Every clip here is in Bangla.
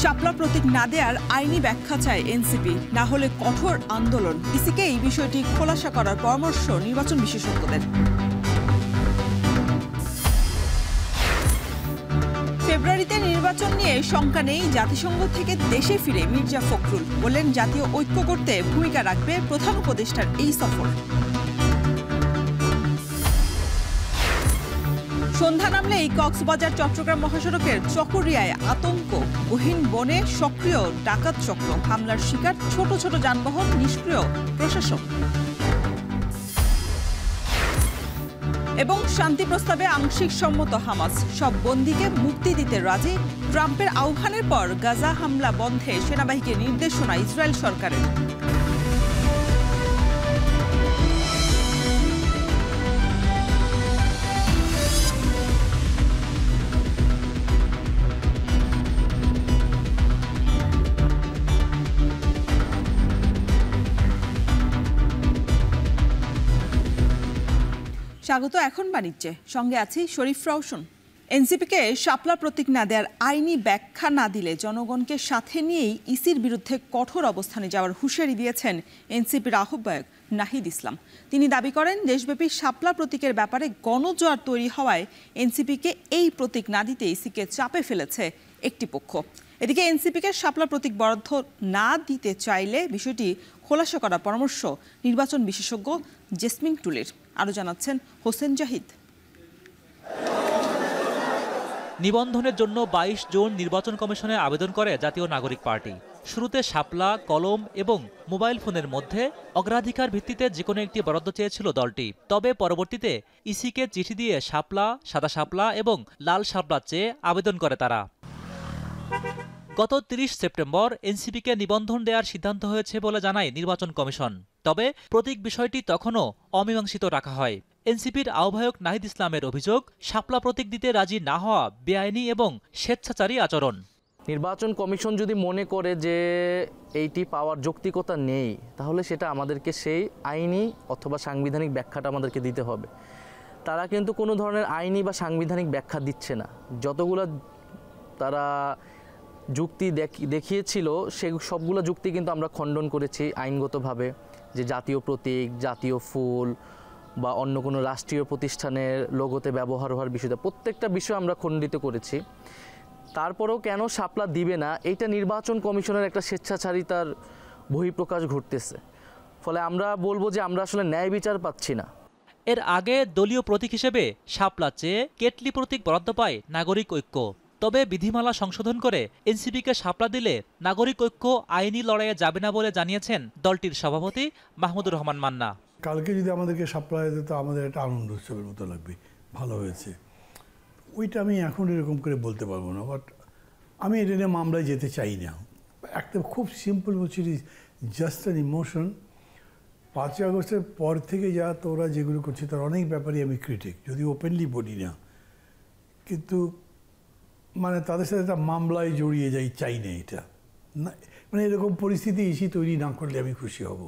শাপলা প্রতীক না দেওয়ার আইনি ব্যাখ্যা চায় এনসিপি, না হলে কঠোর আন্দোলন। ইসিকে এই বিষয়টি খোলাসা করার পরামর্শ নির্বাচন বিশেষজ্ঞদের। ফেব্রুয়ারিতে নির্বাচন নিয়ে শঙ্কা নেই জাতিসংঘ থেকে দেশে ফিরে মির্জা ফখরুল বললেন, জাতীয় ঐক্য করতে ভূমিকা রাখবে প্রধান উপদেষ্টার এই সফর। সন্ধ্যা নামলেই কক্সবাজার চট্টগ্রাম মহাসড়কের চকরিয়ায় আতঙ্ক। গহীন বনে সক্রিয় ডাকাত চক্র, হামলার শিকার ছোট ছোট যানবাহন, নিষ্ক্রিয় প্রশাসন। এবং শান্তি প্রস্তাবে আংশিক সম্মত হামাস, সব বন্দীকে মুক্তি দিতে রাজি। ট্রাম্পের আহ্বানের পর গাজা হামলা বন্ধে সেনাবাহিনীকে নির্দেশনা ইসরায়েল সরকারের। স্বাগত এখন বাণিজ্যে, সঙ্গে আছি শরীফ রওশন। এনসিপিকে শাপলা প্রতীক না দেওয়ার আইনি ব্যাখ্যা না দিলে জনগণকে সাথে নিয়েই ইসির বিরুদ্ধে কঠোর অবস্থানে যাওয়ার হুঁশিয়ারি দিয়েছেন এনসিপির আহ্বায়ক নাহিদ ইসলাম। তিনি দাবি করেন, দেশব্যাপী শাপলা প্রতীকের ব্যাপারে গণজোয়ার তৈরি হওয়ায় এনসিপিকে এই প্রতীক না দিতে ইসিকে চাপে ফেলেছে একটি পক্ষ। এদিকে এনসিপিকে শাপলা প্রতীক বরাদ্দ না দিতে চাইলে বিষয়টি খোলাসা করার পরামর্শ নির্বাচন বিশেষজ্ঞ জেসমিন টুলের। আরও জানাচ্ছেন হোসেন জাহিদ। নিবন্ধনের জন্য ২২ জুন নির্বাচন কমিশনে আবেদন করে জাতীয় নাগরিক পার্টি। শুরুতে শাপলা, কলম এবং মোবাইল ফোনের মধ্যে অগ্রাধিকার ভিত্তিতে যেকোনো একটি বরাদ্দ চেয়েছিল দলটি। তবে পরবর্তীতে ইসিকে চিঠি দিয়ে শাপলা, সাদা শাপলা এবং লাল শাপলা চেয়ে আবেদন করে তারা। গত ৩০ সেপ্টেম্বর এনসিপিকে নিবন্ধন দেওয়ার সিদ্ধান্ত হয়েছে বলে জানায় নির্বাচন কমিশন। তবে প্রতীক বিষয়টি তখনও অমীমাংসিত রাখা হয়। এনসিপির আহ্বায়ক নাহিদ ইসলামের অভিযোগ, শাপলা প্রতীক দিতে রাজি না হওয়া বেআইনি এবং স্বেচ্ছাচারী আচরণ। নির্বাচন কমিশন যদি মনে করে যে এইটি পাওয়ার যৌক্তিকতা নেই, তাহলে সেটা আমাদেরকে সেই আইনি অথবা সাংবিধানিক ব্যাখ্যাটা আমাদেরকে দিতে হবে। তারা কিন্তু কোনো ধরনের আইনি বা সাংবিধানিক ব্যাখ্যা দিচ্ছে না। যতগুলো তারা যুক্তি দেখিয়েছিল সে সবগুলো যুক্তি কিন্তু আমরা খণ্ডন করেছি আইনগতভাবে, যে জাতীয় প্রতীক, জাতীয় ফুল বা অন্য কোনো রাষ্ট্রীয় প্রতিষ্ঠানের লোগোতে ব্যবহার হওয়ার বিষয়টা, প্রত্যেকটা বিষয় আমরা খণ্ডিত করেছি। তারপরেও কেন শাপলা দিবে না, এইটা নির্বাচন কমিশনের একটা স্বেচ্ছাচারিতার বহিঃপ্রকাশ ঘটতেছে। ফলে আমরা বলবো যে আমরা আসলে ন্যায় বিচার পাচ্ছি না। এর আগে দলীয় প্রতীক হিসেবে শাপলা চেয়ে কেটলি প্রতীক বরাদ্দ পায় নাগরিক ঐক্য। তবে বিধিমালা সংশোধন করে এনসিপিকে শাপলা দিলে নাগরিক ঐক্য আইনি লড়াইয়ে যাবে না বলে জানিয়েছেন দলটির সভাপতি মাহমুদুর রহমান মান্না। কালকে যদি আমাদেরকে শাপলা দিত, আমাদের একটা আনন্দ উৎসবের মতো লাগবে, ভালো হয়েছে। ওইটা আমি এখন এরকম করে বলতে পারবো না, বাট আমি এটা নিয়ে মামলায় যেতে চাই না। একটা খুব সিম্পল বলছি, জাস্ট অ্যান ইমোশন। 5ই আগস্টের পর থেকে যা তোরা যেগুলো করছে তার অনেক ব্যাপারই আমি ক্রিটিক, যদি ওপেনলি বলি না, কিন্তু মানে তাদের সাথে একটা মামলায় জড়িয়ে যাই চাই না। এটা না, মানে এরকম পরিস্থিতি ইসি তৈরি না করলে আমি খুশি হব।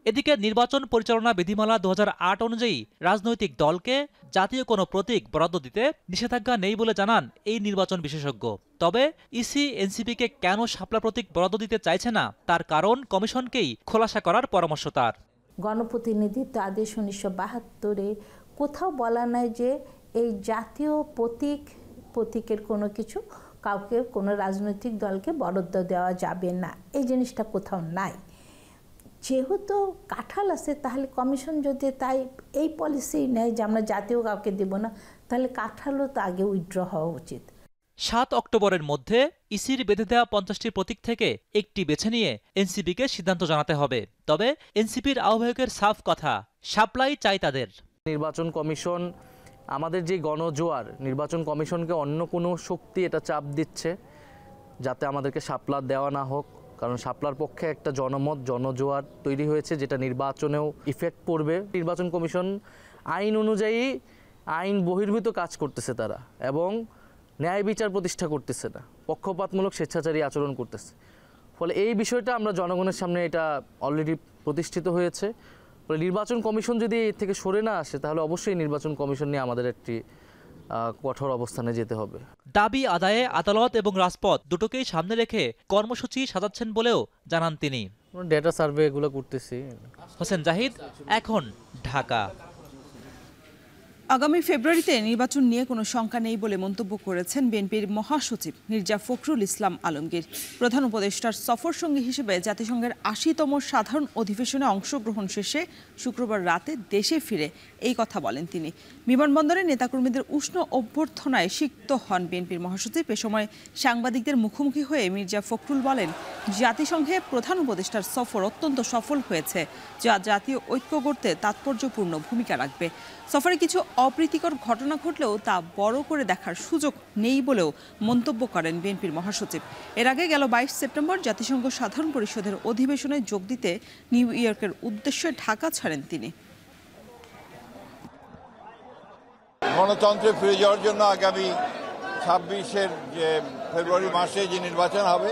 এদিকে নির্বাচন পরিচালনা বিধিমালা ২০০৮ অনুযায়ী রাজনৈতিক দলকে জাতীয় কোনো প্রতীক বরাদ্দ দিতে নিষেধাজ্ঞা নেই বলে জানান এই নির্বাচন বিশেষজ্ঞ। তবে ইসি এনসিপিকে কেন শাপলা প্রতীক বরাদ্দ দিতে চাইছে না তার কারণ কমিশনকেই খোলাসা করার পরামর্শ তার। গণপ্রতিনিধিত্ব আদেশ ১৯৭২-এ কোথাও বলা নাই যে এই জাতীয় প্রতীকের কোনো কিছু কাউকে, কোনো রাজনৈতিক দলকে বরাদ্দ দেওয়া যাবে না, এই জিনিসটা কোথাও নাই। যেহেতু কাঁঠাল আছে, তাহলে কমিশন যদি তাই এই পলিসি নেয় যে আমরা জাতীয় কাউকে দেব না, তাহলে কাঁঠালও তো আগে উইথড্র হওয়া উচিত। ৭ অক্টোবরের মধ্যে ইসির বেঁধে দেওয়া ৫০টি প্রতীক থেকে একটি বেছে নিয়ে এনসিপিকে সিদ্ধান্ত জানাতে হবে। তবে এনসিপির আহ্বায়কের সাফ কথা, শাপলাই চাই তাদের। নির্বাচন কমিশন আমাদের যে গণজোয়ার, নির্বাচন কমিশনকে অন্য কোনো শক্তি এটা চাপ দিচ্ছে যাতে আমাদেরকে শাপলা দেওয়া না হোক। কারণ শাপলার পক্ষে একটা জনমত, জনজোয়ার তৈরি হয়েছে, যেটা নির্বাচনেও ইফেক্ট পড়বে। নির্বাচন কমিশন আইন অনুযায়ী আইন বহির্ভূত কাজ করতেছে তারা, এবং ন্যায় বিচার প্রতিষ্ঠা করতেছে না, পক্ষপাতমূলক স্বেচ্ছাচারী আচরণ করতেছে। ফলে এই বিষয়টা আমরা জনগণের সামনে এটা অলরেডি প্রতিষ্ঠিত হয়েছে। ফলে নির্বাচন কমিশন যদি এর থেকে সরে না আসে, তাহলে অবশ্যই নির্বাচন কমিশন নিয়ে আমাদের একটি কঠোর অবস্থানে যেতে হবে। দাবি আদায়ে আদালত এবং রাজপথ দুটোকেই সামনে রেখে কর্মসূচি সাজাচ্ছেন বলেও জানান তিনি। ডেটা সার্ভে এগুলো করতেছি। হোসেন জাহিদ, এখন ঢাকা। আগামী ফেব্রুয়ারিতে নির্বাচন নিয়ে কোনো শঙ্কা নেই বলে মন্তব্য করেছেন বিএনপির মহাসচিব মির্জা ফখরুল ইসলাম আলমগীর। প্রধান উপদেষ্টার সফর সঙ্গী হিসেবে জাতিসংঘের ৮০তম সাধারণ অধিবেশনে অংশগ্রহণ শেষে শুক্রবার রাতে দেশে ফিরে এই কথা বলেন তিনি। বিমানবন্দরে নেতাকর্মীদের উষ্ণ অভ্যর্থনায় সিক্ত হন বিএনপির মহাসচিব। এ সময় সাংবাদিকদের মুখোমুখি হয়ে মির্জা ফখরুল বলেন, জাতিসংঘে প্রধান উপদেষ্টার সফর অত্যন্ত সফল হয়েছে, যা জাতীয় ঐক্য গড়তে তাৎপর্যপূর্ণ ভূমিকা রাখবে। সফরে কিছু অপ্রীতিকর ঘটনা ঘটলেও তা বড় করে দেখার সুযোগ নেই বলেও মন্তব্য করেন বিএনপির মহাসচিব। এর আগে গেল ২২ সেপ্টেম্বর জাতিসংঘ সাধারণ পরিষদের অধিবেশনে যোগ দিতে নিউ ইয়র্কের উদ্দেশ্যে ঢাকা ছাড়েন তিনি। গণতন্ত্রে ফিরে যাওয়ার জন্য আগামী ২৬ ফেব্রুয়ারি মাসে যে নির্বাচন হবে,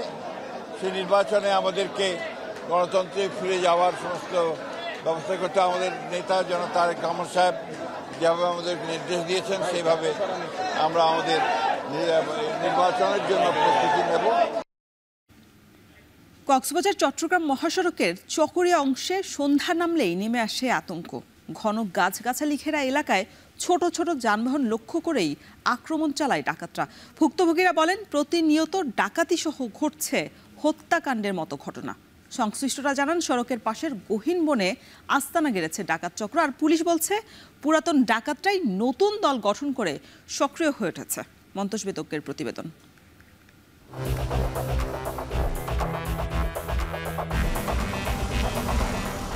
সেই নির্বাচনে আমাদেরকে গণতন্ত্রে ফিরে যাওয়ার সমস্ত ব্যবস্থা করতে আমাদের নেতা জনাব তারেক রহমান সাহেব যেভাবে আমাদের নির্দেশ দিয়েছেন, সেইভাবে আমরা আমাদের নির্বাচনের জন্য প্রস্তুতি নেব। কক্সবাজার চট্টগ্রাম মহাসড়কের চকরিয়া অংশে সন্ধ্যা নামলেই নেমে আসে আতঙ্ক। ঘন গাছগাছালি ঘেরা এলাকায় ছোট ছোট যানবাহন লক্ষ্য করেই আক্রমণ চালায় ডাকাতরা। ভুক্তভোগীরা বলেন, প্রতিনিয়ত ডাকাতি সহ ঘটছে হত্যাকাণ্ডের মতো ঘটনা। সংশ্লিষ্টরা জানান, সড়কের পাশের গহীন বনে আস্তানা গেড়েছে ডাকাত চক্র। আর পুলিশ বলছে, পুরাতন ডাকাতরাই নতুন দল গঠন করে সক্রিয় হয়ে উঠেছে। মন্তোষ বেদজ্ঞের প্রতিবেদন।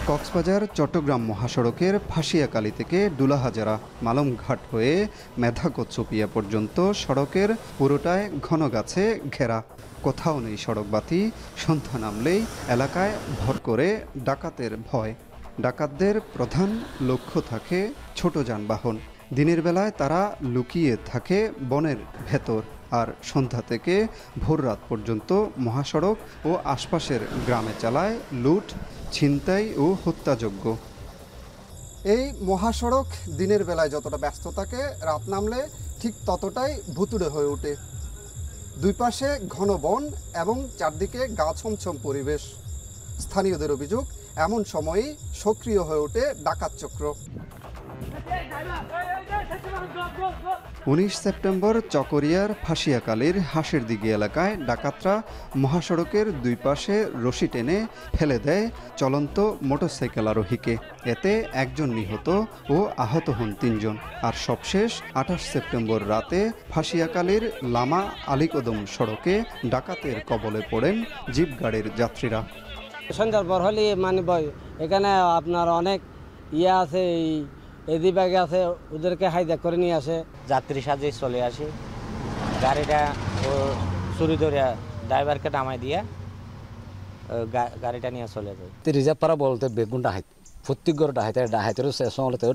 কক্সবাজার চট্টগ্রাম মহাসড়কের ফাঁসিয়াকালী থেকে ডুলাহাজারা মালমঘাট হয়ে মেধাকোচুপিয়া পর্যন্ত সড়কের পুরোটায় ঘন গাছে ঘেরা। কোথাও নেই সড়কবাতি। সন্ধ্যা নামলেই এলাকায় ভর করে ডাকাতের ভয়। ডাকাতদের প্রধান লক্ষ্য থাকে ছোট যানবাহন। দিনের বেলায় তারা লুকিয়ে থাকে বনের ভেতর, আর সন্ধ্যা থেকে ভোররাত পর্যন্ত মহাসড়ক ও আশপাশের গ্রামে চালায় লুট, ছিনতাই ও হত্যাযজ্ঞ। এই মহাসড়ক দিনের বেলায় যতটা ব্যস্ত থাকে, রাত নামলে ঠিক ততটাই ভুতুড়ে হয়ে ওঠে। দুই পাশে ঘন বন এবং চারদিকে গা ছমছম পরিবেশ। স্থানীয়দের অভিযোগ, এমন সময়েই সক্রিয় হয়ে ওঠে ডাকাত চক্র। ১৯ সেপ্টেম্বর চকরিয়ার ফাঁসিয়াকালীর হাঁসের দিঘি এলাকায় ডাকাতরা মহাসড়কের দুই পাশে রশি টেনে ফেলে দেয় চলন্ত মোটরসাইকেল আরোহীকে। এতে একজন নিহত ও আহত হন ৩ জন। আর সবশেষ ২৮ সেপ্টেম্বর রাতে ফাঁসিয়াকালীর লামা আলীকদম সড়কে ডাকাতের কবলে পড়েন জিপ গাড়ির যাত্রীরা। সন্ধ্যার পর হলে এখানে আপনার অনেক আছে, এদি ব্যাগে আছে, ওদেরকে হাইজ্যাক করে নিয়ে আসে। যাত্রী সাজে চলে আসে, গাড়িটা ও চুরি ধরে ড্রাইভারকে নামাই দিয়ে গাড়িটা নিয়ে চলে যায়। রিজার্ভ পাড়া বলতে বেগুন ডাহাইত প্রত্যেক ঘর ডাহাইতেরও শেষ হলে তেও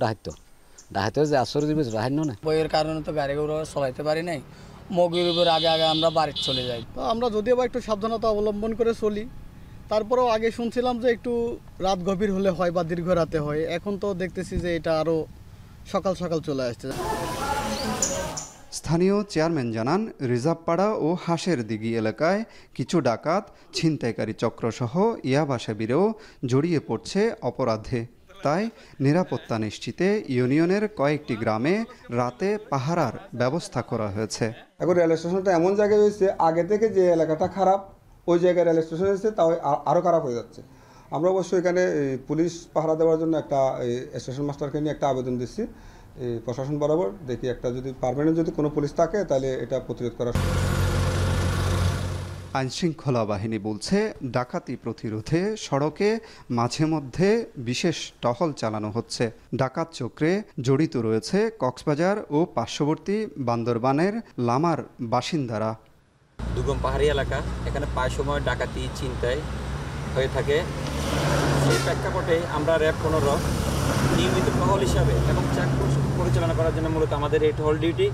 ডাহাইতেও যে আসর দিবে ডাহাইন না। বইয়ের কারণে তো গাড়িগুলো চলাইতে পারি নাই। মগের উপর আগে আমরা বাড়িতে চলে যাই। তো আমরা যদিও বা একটু সাবধানতা অবলম্বন করে চলি, তারপরেও আগে শুনছিলাম যে একটু রাত গভীর হলে হয় বা দীর্ঘ রাতে হয়। এখন তো দেখতেছি যে এটা আরও সকাল সকাল চলে আসছে। স্থানীয় চেয়ারম্যান জানান, রিজার্ভপাড়া ও হাঁসের দিঘি এলাকায় কিছু ডাকাত, ছিনতাইকারী চক্রসহ ইয়াবা সেবীরেও জড়িয়ে পড়ছে অপরাধে। তাই নিরাপত্তা নিশ্চিতে ইউনিয়নের কয়েকটি গ্রামে রাতে পাহারার ব্যবস্থা করা হয়েছে। এখন রেল স্টেশনটা এমন জায়গায় রয়েছে, আগে থেকে যে এলাকাটা খারাপ, ওই জায়গায় রেল স্টেশন এসেছে তাও আরও খারাপ হয়ে যাচ্ছে। আমরা অবশ্যই এখানে পুলিশ পাহারা দেওয়ার জন্য একটা স্টেশন মাস্টারকে নিয়ে একটা আবেদন দিচ্ছি প্রশাসন বরাবর। দেখি একটা যদি পার্মানেন্ট যদি কোনো পুলিশ থাকে তাহলে এটা প্রতিরোধ করা। আইনশৃঙ্খলা বাহিনী বলছে, ডাকাতি প্রতিরোধে সড়কে মাঝে মধ্যে বিশেষ টহল চালানো হচ্ছে। ডাকাত চক্রে জড়িত রয়েছে কক্সবাজার ও পার্শ্ববর্তী বান্দরবানের লামার বাসিন্দারা। দুর্গম পাহাড়ি এলাকা, এখানে প্রায় সময় ডাকাতি ছিনতাই হয়ে থাকে। সেই প্রেক্ষাপটে আমরা র্যাব ১৫ নিয়মিত টহল হিসাবে এবং চেকপোস্ট পরিচালনা করার জন্য মূলত আমাদের এই টহল ডিউটি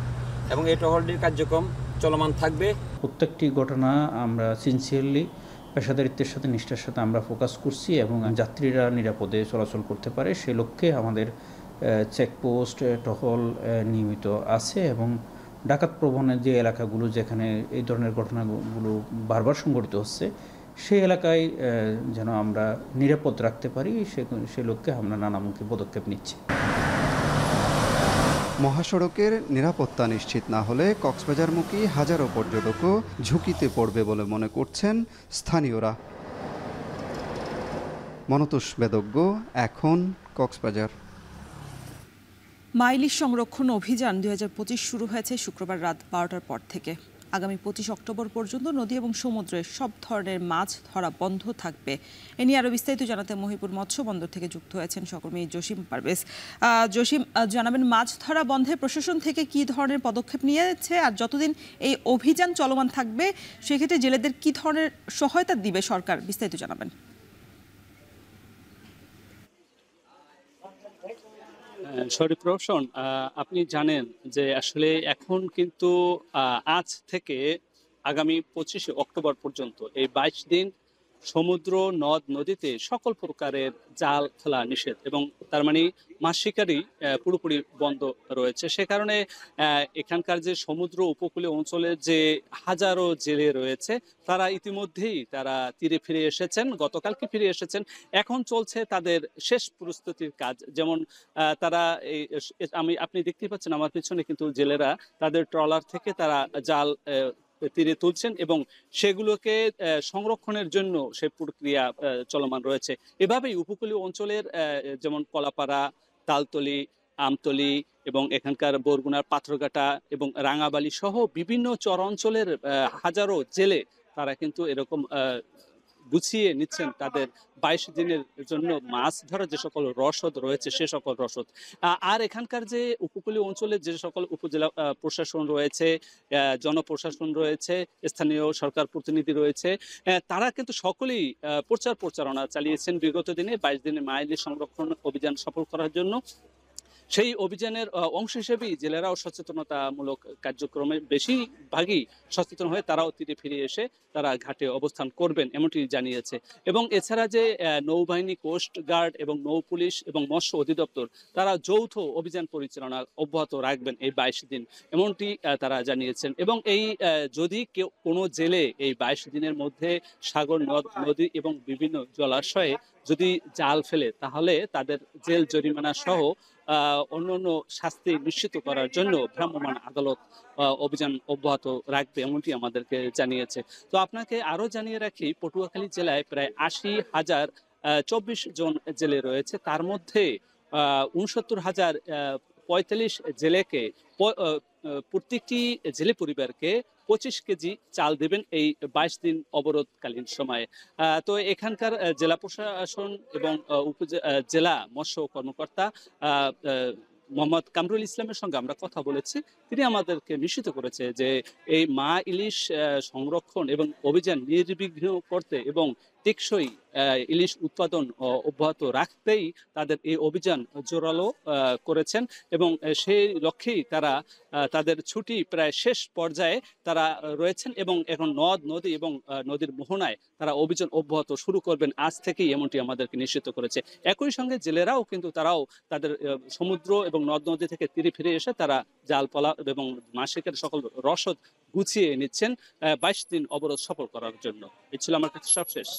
এবং এই টহল ডিউটির কার্যক্রম চলমান থাকবে। প্রত্যেকটি ঘটনা আমরা সিনসিয়ারলি পেশাদারিত্বের সাথে নিষ্ঠার সাথে আমরা ফোকাস করছি এবং যাত্রীরা নিরাপদে চলাচল করতে পারে সেই লক্ষ্যে আমাদের চেকপোস্ট, টহল নিয়মিত আছে এবং ডাকাত প্রবণের যে এলাকাগুলো যেখানে এই ধরনের ঘটনাগুলো বারবার সংঘটিত হচ্ছে সেই এলাকায় যেন আমরা নিরাপদ রাখতে পারি সে লক্ষ্যে আমরা নানামুখী পদক্ষেপ নিচ্ছি। মহাসড়কের নিরাপত্তা নিশ্চিত না হলে কক্সবাজারমুখী হাজারো পর্যটকও ঝুঁকিতে পড়বে বলে মনে করছেন স্থানীয়রা। মনতোষ বেদজ্ঞ, এখন কক্সবাজার। মা ইলিশ সংরক্ষণ অভিযান 2025 শুরু হয়েছে শুক্রবার রাত 12টার পর থেকে। আগামী 25 অক্টোবর পর্যন্ত নদী এবং সমুদ্রে সব ধরনের মাছ ধরা বন্ধ থাকবে। এ নিয়ে আরও বিস্তারিত জানাতে মহিপুর মৎস্য বন্দর থেকে যুক্ত হয়েছেন সহকর্মী জসিম পারভেজ। জসিম, জানাবেন মাছ ধরা বন্ধে প্রশাসন থেকে কী ধরনের পদক্ষেপ নিয়েছে, আর যতদিন এই অভিযান চলমান থাকবে সেক্ষেত্রে জেলেদের কী ধরনের সহায়তা দিবে সরকার, বিস্তারিত জানাবেন। শরীফ রওশন, আপনি জানেন যে আসলে এখন কিন্তু আজ থেকে আগামী 25 অক্টোবর পর্যন্ত এই 22 দিন সমুদ্র নদ নদীতে সকল প্রকারের জাল ফেলা নিষেধ এবং তার মানে মাছ শিকারই পুরোপুরি বন্ধ রয়েছে। সে কারণে এখানকার যে সমুদ্র উপকূলীয় অঞ্চলের যে হাজারো জেলে রয়েছে তারা ইতিমধ্যেই তারা তীরে ফিরে এসেছেন, গতকালকে ফিরে এসেছেন। এখন চলছে তাদের শেষ প্রস্তুতির কাজ। যেমন তারা আপনি দেখতেই পাচ্ছেন আমার পিছনে কিন্তু জেলেরা তাদের ট্রলার থেকে তারা জাল তীরে তুলছেন এবং সেগুলোকে সংরক্ষণের জন্য সে প্রক্রিয়া চলমান রয়েছে। এভাবেই উপকূলীয় অঞ্চলের যেমন কলাপাড়া, তালতলি, আমতলি এবং এখানকার বরগুনার পাথরঘাটা এবং রাঙাবালি সহ বিভিন্ন চর অঞ্চলের হাজারো জেলে তারা কিন্তু এরকম গুছিয়ে নিচ্ছেন তাদের 22 দিনের জন্য মাছ ধরার যে সকল রসদ রয়েছে সে সকল রসদ। আর এখানকার যে উপকূলীয় অঞ্চলের যে সকল উপজেলা প্রশাসন রয়েছে, জনপ্রশাসন রয়েছে, স্থানীয় সরকার প্রতিনিধি রয়েছে, তারা কিন্তু সকলেই প্রচারণা চালিয়েছেন বিগত দিনে 22 দিনে মা ইলিশ সংরক্ষণ অভিযান সফল করার জন্য। সেই অভিযানের অংশ হিসেবেই জেলেরাও সচেতনতামূলক কার্যক্রমে বেশিরভাগই সচেতন হয়ে তারাও তীরে ফিরে এসে তারা ঘাটে অবস্থান করবেন এমনটি জানিয়েছে। এবং এছাড়া যে নৌবাহিনী, কোস্ট গার্ড এবং নৌ পুলিশ এবং মৎস্য অধিদপ্তর তারা যৌথ অভিযান পরিচালনা অব্যাহত রাখবেন এই 22 দিন এমনটি তারা জানিয়েছেন। এবং এই যদি কোনো জেলে এই 22 দিনের মধ্যে সাগর, নদী এবং বিভিন্ন জলাশয়ে যদি জাল ফেলে তাহলে তাদের জেল জরিমানা সহ অন্যান্য শাস্তি নিশ্চিত করার জন্য ভ্রাম্যমাণ আদালত অভিযান অব্যাহত রাখবে এমনটি আমাদেরকে জানিয়েছে। তো আপনাকে আরো জানিয়ে রাখি, পটুয়াখালী জেলায় প্রায় 80,024 জন জেলে রয়েছে। তার মধ্যে 69,045 জেলেকে প্রত্যেকটি জেলে পরিবারকে 25 কেজি চাল দেবেন এই 22 দিন অবরোধকালীন সময়ে। তো এখানকার জেলা প্রশাসন এবং জেলা মৎস্য কর্মকর্তা মোহাম্মদ কামরুল ইসলামের সঙ্গে আমরা কথা বলেছি। তিনি আমাদেরকে নিশ্চিত করেছে যে এই মা ইলিশ সংরক্ষণ এবং অভিযান নির্বিঘ্ন করতে এবং টেকসই ইলিশ উৎপাদন অব্যাহত রাখতেই তাদের এই অভিযান জোরালো করেছেন এবং সেই লক্ষ্যেই তারা তাদের ছুটি প্রায় শেষ পর্যায়ে তারা রয়েছেন এবং এখন নদ নদী এবং নদীর মোহনায় তারা অভিযান অব্যাহত শুরু করবেন আজ থেকেই এমনটি আমাদেরকে নিশ্চিত করেছে। একই সঙ্গে জেলেরাও কিন্তু তারাও তাদের সমুদ্র এবং নদ নদী থেকে তীরে ফিরে এসে তারা জাল পলা এবং মাছ শিকারের সকল রসদ গুছিয়ে নিচ্ছেন 22 দিন অবরোধ সফল করার জন্য। এই ছিল আমার কাছে সবশেষ।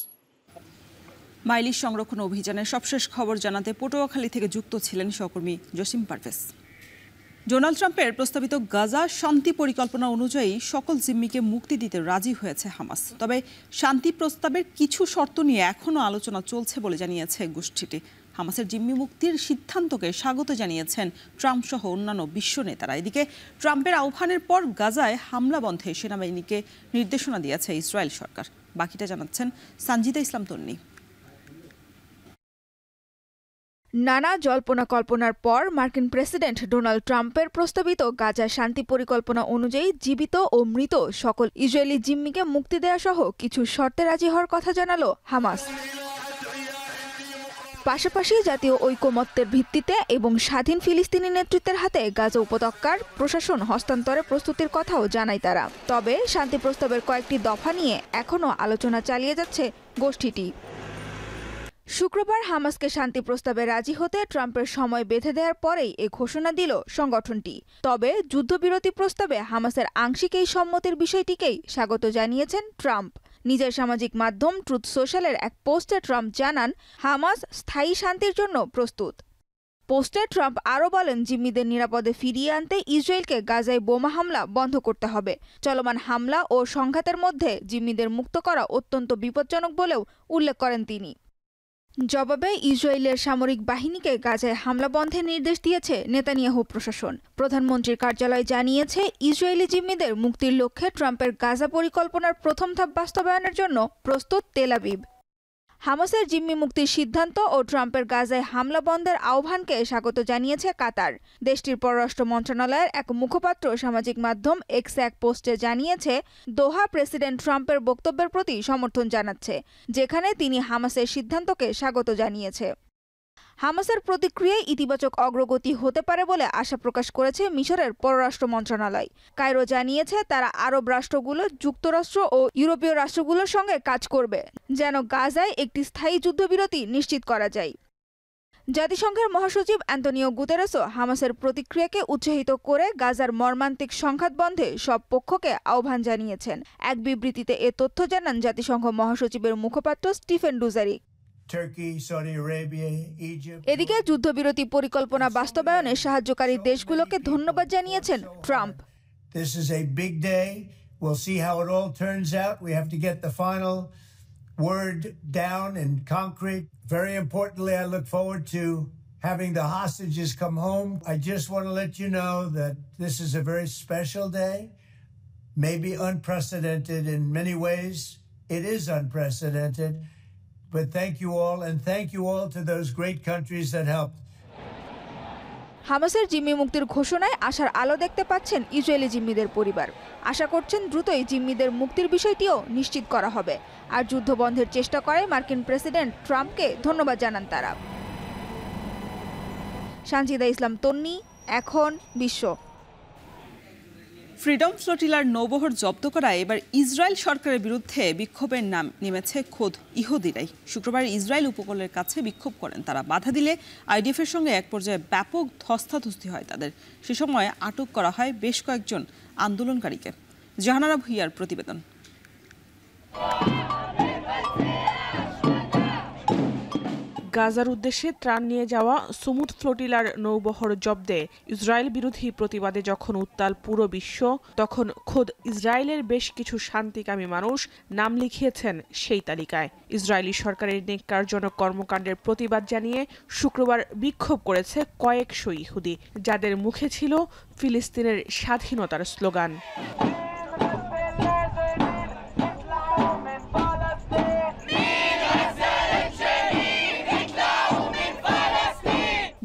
মা ইলিশ সংরক্ষণ অভিযানের সবশেষ খবর জানাতে পটুয়াখালী থেকে যুক্ত ছিলেন সহকর্মী জসিম পারভেজ। ডোনাল্ড ট্রাম্পের প্রস্তাবিত গাজা শান্তি পরিকল্পনা অনুযায়ী সকল জিম্মিকে মুক্তি দিতে রাজি হয়েছে হামাস। তবে শান্তি প্রস্তাবের কিছু শর্ত নিয়ে এখনও আলোচনা চলছে বলে জানিয়েছে গোষ্ঠীটি। হামাসের জিম্মি মুক্তির সিদ্ধান্তকে স্বাগত জানিয়েছেন ট্রাম্প সহ অন্যান্য বিশ্ব নেতারা। এদিকে ট্রাম্পের আহ্বানের পর গাজায় হামলা বন্ধে সেনাবাহিনীকে নির্দেশনা দিয়েছে ইসরায়েল সরকার। বাকিটা জানাচ্ছেন সানজিদা ইসলাম তন্নি। নানা জল্পনা কল্পনার পর মার্কিন প্রেসিডেন্ট ডোনাল্ড ট্রাম্পের প্রস্তাবিত গাজা শান্তি পরিকল্পনা অনুযায়ী জীবিত ও মৃত সকল ইসরায়েলি জিম্মিকে মুক্তি দেওয়া সহ কিছু শর্তে রাজি হওয়ার কথা জানালো হামাস। পাশাপাশি জাতীয় ঐকমত্যের ভিত্তিতে এবং স্বাধীন ফিলিস্তিনি নেতৃত্বের হাতে গাজা উপত্যকার প্রশাসন হস্তান্তরের প্রস্তুতির কথাও জানায় তারা। তবে শান্তি প্রস্তাবের কয়েকটি দফা নিয়ে এখনও আলোচনা চালিয়ে যাচ্ছে গোষ্ঠীটি। শুক্রবার হামাসকে শান্তি প্রস্তাবে রাজি হতে ট্রাম্পের সময় বেঁধে দেওয়ার পরেই এই ঘোষণা দিল সংগঠনটি। তবে যুদ্ধবিরতি প্রস্তাবে হামাসের আংশিক এই সম্মতির বিষয়টিকেই স্বাগত জানিয়েছেন ট্রাম্প। নিজের সামাজিক মাধ্যম ট্রুথ সোশ্যালের এক পোস্টে ট্রাম্প জানান, হামাস স্থায়ী শান্তির জন্য প্রস্তুত। পোস্টে ট্রাম্প আরও বলেন, জিম্মিদের নিরাপদে ফিরিয়ে আনতে ইসরায়েলকে গাজায় বোমা হামলা বন্ধ করতে হবে। চলমান হামলা ও সংঘাতের মধ্যে জিম্মিদের মুক্ত করা অত্যন্ত বিপজ্জনক বলেও উল্লেখ করেন তিনি। জবাবে ইসরায়েলের সামরিক বাহিনীকে গাজায় হামলা বন্ধের নির্দেশ দিয়েছে নেতানিয়াহু প্রশাসন। প্রধানমন্ত্রীর কার্যালয় জানিয়েছে, ইসরায়েলি জিম্মিদের মুক্তির লক্ষ্যে ট্রাম্পের গাজা পরিকল্পনার প্রথম ধাপ বাস্তবায়নের জন্য প্রস্তুত তেল আবিব। হামাসের জিম্মি মুক্তির সিদ্ধান্ত ও ট্রাম্পের গাজায় হামলা বন্ধের আহ্বানকে স্বাগত জানিয়েছে কাতার। দেশটির পররাষ্ট্র মন্ত্রণালয়ের এক মুখপাত্র সামাজিক মাধ্যম এক্সে এক পোস্টে জানিয়েছে, দোহা প্রেসিডেন্ট ট্রাম্পের বক্তব্যের প্রতি সমর্থন জানাচ্ছে, যেখানে তিনি হামাসের সিদ্ধান্তকে স্বাগত জানিয়েছে। হামাসের প্রতিক্রিয়ায় ইতিবাচক অগ্রগতি হতে পারে বলে আশা প্রকাশ করেছে মিশরের পররাষ্ট্র মন্ত্রণালয়। কায়রো জানিয়েছে, তারা আরব রাষ্ট্রগুলো, যুক্তরাষ্ট্র ও ইউরোপীয় রাষ্ট্রগুলোর সঙ্গে কাজ করবে যেন গাজায় একটি স্থায়ী যুদ্ধবিরতি নিশ্চিত করা যায়। জাতিসংঘের মহাসচিব অ্যান্তোনিও গুতেরেসও হামাসের প্রতিক্রিয়াকে উৎসাহিত করে গাজার মর্মান্তিক সংঘাত বন্ধে সব পক্ষকে আহ্বান জানিয়েছেন। এক বিবৃতিতে এ তথ্য জানান জাতিসংঘ মহাসচিবের মুখপাত্র স্টিফেন ডুজারিক। এদিকে যুদ্ধবিরতি পরিকল্পনা বাস্তবায়নে সাহায্যকারী দেশগুলোকে ধন্যবাদ জানিয়েছেন Trump. This is a big day. We'll see how it all turns out. We have to get the final word down in concrete. Very importantly, I look forward to having the hostages come home. I just want to let you know that this is a very special day, maybe unprecedented in many ways. It is unprecedented. But thank you all, and thank you all to those great countries that helped. হামাসের জিম্মি মুক্তির ঘোষণায় আশার আলো দেখতে পাচ্ছেন ইসরায়েলি জিম্মিদের পরিবার। আশা করছেন দ্রুতই জিম্মিদের মুক্তির বিষয়টিও নিশ্চিত করা হবে। আর যুদ্ধ বন্ধের চেষ্টা করে মার্কিন প্রেসিডেন্ট ট্রাম্পকে ধন্যবাদ জানান তারা। সানজিদা ইসলাম তন্নি, এখন বিশ্ব। ফ্রিডম ফ্লোটিলার নৌবহর জব্দ করায় এবার ইসরায়েল সরকারের বিরুদ্ধে বিক্ষোভের নাম নেমেছে খোদ ইহুদিরাই। শুক্রবার ইসরায়েল উপকূলের কাছে বিক্ষোভ করেন তারা। বাধা দিলে আইডিএফের সঙ্গে এক পর্যায়ে ব্যাপক ধস্তাধস্তি হয় তাদের। সে সময় আটক করা হয় বেশ কয়েকজন আন্দোলনকারীকে। জাহানারা ভুইয়ার প্রতিবেদন। গাজার উদ্দেশ্যে ত্রাণ নিয়ে যাওয়া সুমুদ ফ্লোটিলার নৌবহর জব্দে ইসরায়েল বিরোধী প্রতিবাদে যখন উত্তাল পুরো বিশ্ব, তখন খোদ ইসরায়েলের বেশ কিছু শান্তিকামী মানুষ নাম লিখিয়েছেন সেই তালিকায়। ইসরায়েলি সরকারের ন্যাক্কারজনক কর্মকাণ্ডের প্রতিবাদ জানিয়ে শুক্রবার বিক্ষোভ করেছে কয়েকশো ইহুদি, যাদের মুখে ছিল ফিলিস্তিনের স্বাধীনতার স্লোগান।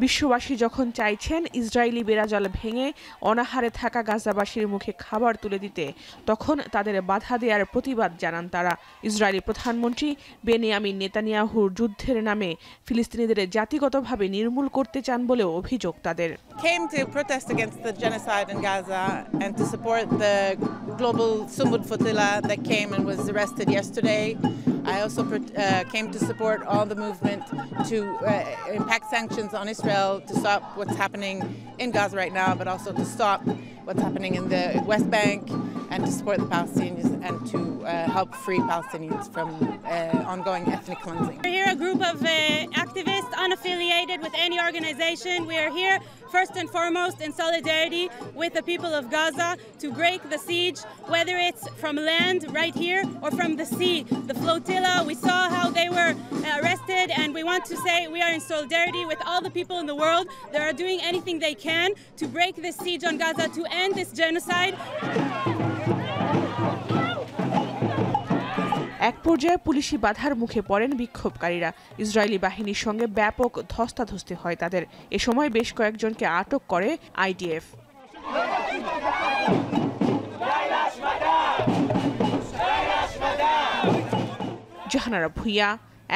বিশ্ববাসী যখন চাইছেন ইসরায়েলি বেড়াজাল ভেঙে অনাহারে থাকা গাজাবাসীর মুখে খাবার তুলে দিতে, তখন তাদের বাধা দেওয়ার প্রতিবাদ জানান তারা। ইসরায়েলি প্রধানমন্ত্রী বেনিয়ামিন নেতানিয়াহুর যুদ্ধের নামে ফিলিস্তিনিদের জাতিগতভাবে নির্মূল করতে চান বলেও অভিযোগ তাদের। Came to protest against the genocide in Gaza and to support the global Sumud flotilla that came and was arrested yesterday. I also came to support all the movement to impact sanctions on Israel to stop what's happening in Gaza right now, but also to stop what's happening in the West Bank and to support the Palestinians and to help free Palestinians from ongoing ethnic cleansing. We're here a group of activists unaffiliated with any organization. We are here first and foremost in solidarity with the people of Gaza to break the siege, whether it's from land right here or from the sea. The flotilla, we saw how they were arrested, and we want to say we are in solidarity with all the people in the world that are doing anything they can to break this siege on Gaza, to end this genocide. এক পর্যায়ে পুলিশি বাধার মুখে পড়েন বিক্ষোভকারীরা। ইসরায়েলি বাহিনীর সঙ্গে ব্যাপক ধস্তাধস্তি হয় তাদের। এ সময় বেশ কয়েকজনকে আটক করে আইডিএফ। জাহানারা ভুইয়া,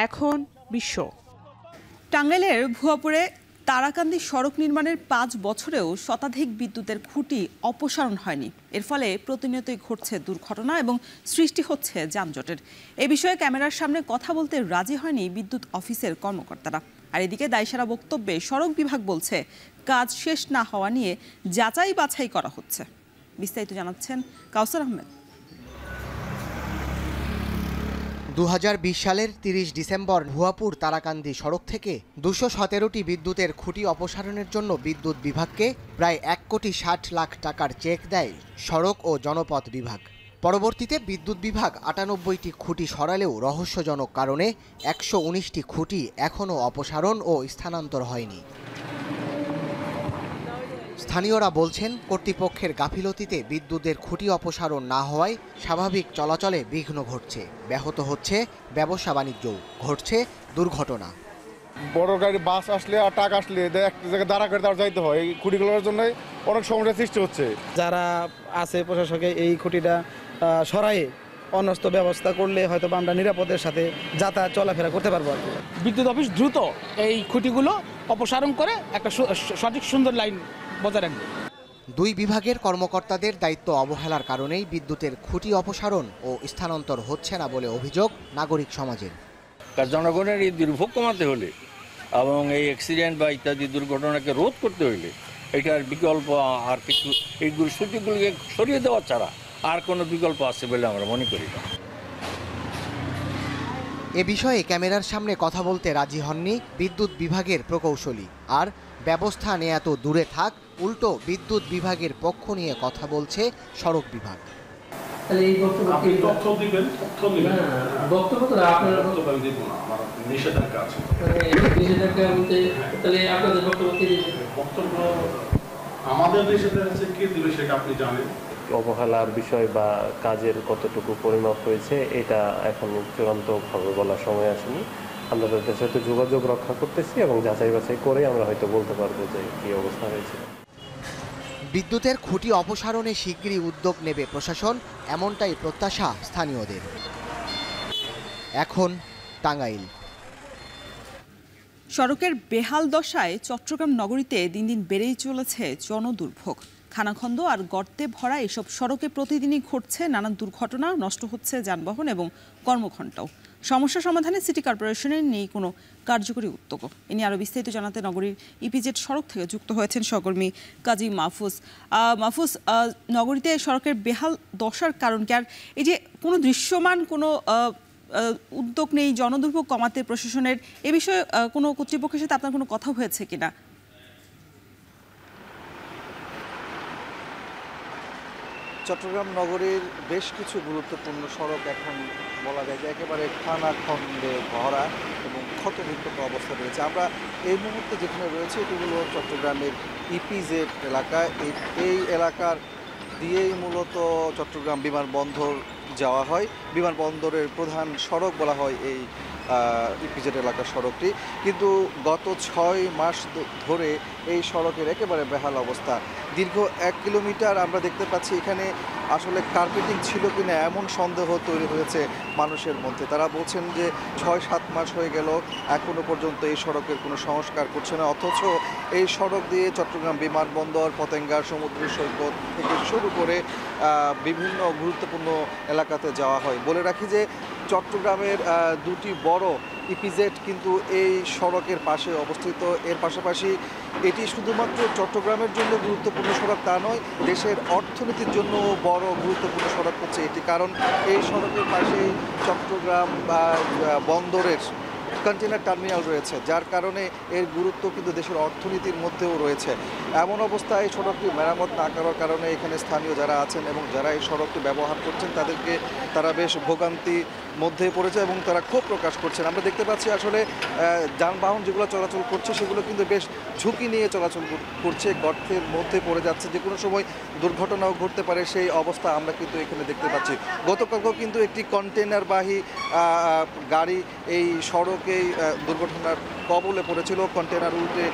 এখন বিশ্ব। টাঙ্গাইলের ভুয়াপুরে তারাকান্দি সড়ক নির্মাণের 5 বছরেও শতাধিক বিদ্যুতের খুঁটি অপসারণ হয়নি। এর ফলে প্রতিনিয়তই ঘটছে দুর্ঘটনা এবং সৃষ্টি হচ্ছে যানজটের। এ বিষয়ে ক্যামেরার সামনে কথা বলতে রাজি হয়নি বিদ্যুৎ অফিসের কর্মকর্তারা। আর এদিকে দায়সারা বক্তব্যে সড়ক বিভাগ বলছে কাজ শেষ না হওয়া নিয়ে যাচাই বাছাই করা হচ্ছে। বিস্তারিত জানাচ্ছেন কাউসার আহমেদ। 2020 সালের 30 ডিসেম্বর ভুয়াপুর তারাকান্দি সড়ক থেকে 217টি বিদ্যুতের খুঁটি অপসারণের জন্য বিদ্যুৎ বিভাগকে প্রায় 1,60,00,000 টাকার চেক দেয় সড়ক ও জনপথ বিভাগ। পরবর্তীতে বিদ্যুৎ বিভাগ 98টি খুঁটি সরালেও রহস্যজনক কারণে 119টি খুঁটি এখনও অপসারণ ও স্থানান্তর হয়নি। স্থানীয়রা বলছেন কর্তৃপক্ষের গাফিলতিতে বিদ্যুতের খুঁটি অপসারণ না হওয়ায় স্বাভাবিক চলাচলে বিঘ্ন ঘটছে, ব্যাহত হচ্ছে ব্যবসা বাণিজ্যও, ঘটছে দুর্ঘটনা। বড় গাড়ি বাস আসলে আর ট্রাক আসলে একটা জায়গায় দাঁড়া করে তার যাইতে হয়। এই খুঁটিগুলোর জন্য অনেক সমস্যার সৃষ্টি হচ্ছে। যারা আছে প্রশাসকে এই খুঁটিটা সরায়ে অন্যস্ত ব্যবস্থা করলে হয়তো আমরা নিরাপদের সাথে যাতায়াত চলাফেরা করতে পারবো। বিদ্যুৎ অফিস দ্রুত এই খুঁটিগুলো অপসারণ করে একটা সঠিক সুন্দর লাইন বজায় রাখবে। দুই বিভাগের কর্মকর্তাদের দায়িত্ব অবহেলার কারণেই বিদ্যুতের খুঁটি অপসারণ ও স্থানান্তর হচ্ছে না বলে অভিযোগ নাগরিক সমাজের। জনগণের এই দুর্ভোগ কমাতে হলে এবং এই অ্যাক্সিডেন্ট বা ইত্যাদি দুর্ঘটনাকে রোধ করতে হলে এটার বিকল্প আর কিছু এইগুলো সুযোগগুলিকে সরিয়ে দেওয়া ছাড়া আর কোনো বিকল্প আছে বলে আমরা মনে করি না। এ বিষয়ে ক্যামেরার সামনে কথা বলতে রাজি হননি বিদ্যুৎ বিভাগের প্রকৌশলী। আর ব্যবস্থা নেয়া তো দূরে থাক, উল্টো বিদ্যুৎ বিভাগের পক্ষ নিয়ে কথা বলছে সড়ক বিভাগ। অবহেলার বিষয় বা কাজের কতটুকু পরিমাপ হয়েছে এটা এখন চূড়ান্তভাবে বলার সময় আসেনি। আমরা তাদের সাথে যোগাযোগ রক্ষা করতেছি এবং যাচাই বাছাই করে আমরা হয়তো বলতে পারবো যে কী অবস্থা হয়েছে। বিদ্যুতের খুঁটি অপসারণে শিগগিরই উদ্যোগ নেবে প্রশাসন, এমনটাই প্রত্যাশা স্থানীয়দের। এখন টাঙ্গাইল। সড়কের বেহাল দশায় চট্টগ্রাম নগরীতে দিন দিন বেড়েই চলেছে জনদুর্ভোগ। খানাখন্দ আর গর্তে ভরা এসব সড়কে প্রতিদিনই ঘটছে নানান দুর্ঘটনা, নষ্ট হচ্ছে যানবাহন এবং কর্মঘণ্টাও। সমস্যা সমাধানে সিটি কর্পোরেশনের নেই কোনো কার্যকরী উদ্যোগ। এ নিয়ে আরও বিস্তারিত জানাতে নগরীর ইপিজেড সড়ক থেকে যুক্ত হয়েছেন সহকর্মী কাজী মাহফুজ। মাহফুজ, নগরীতে সড়কের বেহাল দশার কারণ কি, আর এই যে কোনো দৃশ্যমান কোনো উদ্যোগ নেই জনদুর্ভোগ কমাতে প্রশাসনের, এ বিষয়ে কোনো কর্তৃপক্ষের সাথে আপনার কোনো কথা হয়েছে কিনা? চট্টগ্রাম নগরীর বেশ কিছু গুরুত্বপূর্ণ সড়ক এখন বলা যায় যে একেবারে খানাখন্দে ভরা এবং ক্ষতবিক্ষত অবস্থা রয়েছে। আমরা এই মুহূর্তে যেখানে রয়েছে এটি হলো চট্টগ্রামের ইপিজেড এলাকা। এই এলাকার দিয়েই মূলত চট্টগ্রাম বিমানবন্দর যাওয়া হয়। বিমানবন্দরের প্রধান সড়ক বলা হয় এই ইপিজেড এলাকার সড়কটি, কিন্তু গত 6 মাস ধরে এই সড়কের একেবারে বেহাল অবস্থা। দীর্ঘ 1 কিলোমিটার আমরা দেখতে পাচ্ছি এখানে আসলে কার্পেটিং ছিল কিনা এমন সন্দেহ তৈরি হয়েছে মানুষের মধ্যে। তারা বলছেন যে 6-7 মাস হয়ে গেল এখনও পর্যন্ত এই সড়কের কোনো সংস্কার করছে না, অথচ এই সড়ক দিয়ে চট্টগ্রাম বিমানবন্দর, পতেঙ্গা সমুদ্র সৈকত থেকে শুরু করে বিভিন্ন গুরুত্বপূর্ণ এলাকাতে যাওয়া হয়। বলে রাখি যে চট্টগ্রামের দুটি বড় ইপিজেড কিন্তু এই সড়কের পাশে অবস্থিত। এর পাশাপাশি এটি শুধুমাত্র চট্টগ্রামের জন্য গুরুত্বপূর্ণ সড়ক তা নয়, দেশের অর্থনীতির জন্য বড় গুরুত্বপূর্ণ সড়ক হচ্ছে এটি, কারণ এই সড়কের পাশেই চট্টগ্রাম বন্দরের কন্টেনার টার্মিনাল রয়েছে, যার কারণে এর গুরুত্ব কিন্তু দেশের অর্থনীতির মধ্যেও রয়েছে। এমন অবস্থায় এই সড়কটি মেরামত না করার কারণে এখানে স্থানীয় যারা আছেন এবং যারা এই সড়কটি ব্যবহার করছেন তারা বেশ ভোগান্তির মধ্যে পড়েছে এবং তারা ক্ষোভ প্রকাশ করছেন। আমরা দেখতে পাচ্ছি আসলে যানবাহন যেগুলো চলাচল করছে সেগুলো কিন্তু বেশ ঝুঁকি নিয়ে চলাচল করছে, গর্তের মধ্যে পড়ে যাচ্ছে, যে কোনো সময় দুর্ঘটনাও ঘটতে পারে সেই অবস্থা আমরা কিন্তু এখানে দেখতে পাচ্ছি। গতকালও কিন্তু একটি কন্টেনারবাহী গাড়ি এই সড়কেই দুর্ঘটনার কবলে পড়েছিল, কন্টেনার উল্টে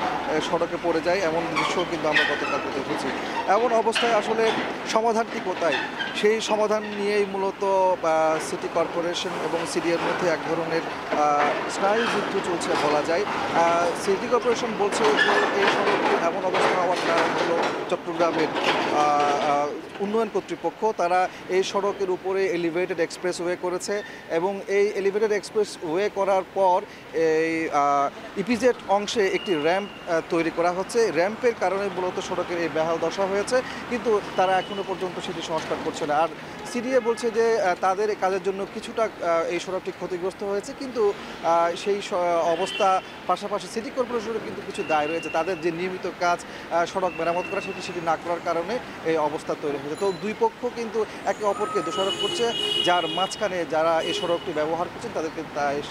সড়কে পড়ে যায়, এমন দৃশ্য কিন্তু আমরা গতকালকে দেখেছি। এমন অবস্থায় আসলে সমাধানটি কোথায়, সেই সমাধান নিয়েই মূলত সিটি কর্পোরেশন এবং সিডিএর মধ্যে এক ধরনের স্নায়ুযুদ্ধ চলছে বলা যায়। সিটি কর্পোরেশন বলছে যে এই সড়কটি এমন অবস্থা হওয়ার কারণ হলো চট্টগ্রামের উন্নয়ন কর্তৃপক্ষ। তারা এই সড়কের উপরে এলিভেটেড এক্সপ্রেসওয়ে করেছে এবং এই এলিভেটেড এক্সপ্রেসওয়ে করার পর এই ইপিজেড অংশে একটি র্যাম্প তৈরি করা হচ্ছে। র্যাম্পের কারণে মূলত সড়কের এই বেহাল দশা হয়েছে, কিন্তু তারা এখনো পর্যন্ত সেটি সংস্কার করছে না। আর সিডিএ বলছে যে তাদের কাজের জন্য কিছুটা এই সড়কটি ক্ষতিগ্রস্ত হয়েছে, কিন্তু সেই অবস্থা পাশাপাশি সিটি কর্পোরেশনের কিন্তু কিছু দায় রয়েছে। তাদের যে নিয়মিত কাজ সড়ক মেরামত করা সেটি না করার কারণে এই অবস্থা তৈরি হয়েছে। তো দুই পক্ষ কিন্তু একে অপরকে দোষারোপ করছে, যার মাঝখানে যারা এই সড়কটি ব্যবহার করছেন তাদেরকে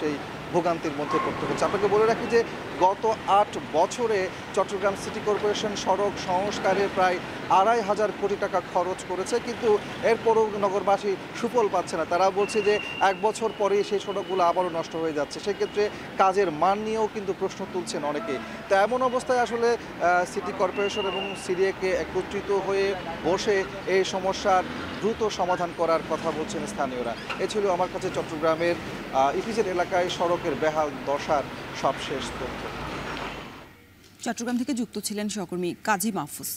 সেই ভোগান্তির মধ্যে পড়তে হচ্ছে। আপনাকে বলে রাখি যে গত 8 বছরে চট্টগ্রাম সিটি কর্পোরেশন সড়ক সংস্কারে প্রায় 2,500 কোটি টাকা খরচ করেছে, কিন্তু এরপরও নগরবাসী সুফল পাচ্ছে না। তারা বলছে যে 1 বছর পরে সেই সড়কগুলো আবারও নষ্ট হয়ে যাচ্ছে। সেক্ষেত্রে কাজের মান নিয়েও কিন্তু প্রশ্ন তুলছেন অনেকেই। তো এমন অবস্থায় আসলে সিটি কর্পোরেশন এবং সিডিএকে একত্রিত হয়ে বসে এই সমস্যার দ্রুত সমাধান করার কথা বলছেন স্থানীয়রা। এ ছিল আমার কাছে চট্টগ্রামের ইপিজেড এলাকায় সড়কের বেহাল দশার সবশেষ তথ্য। চট্টগ্রাম থেকে যুক্ত ছিলেন সহকর্মী কাজী মাহফুজ।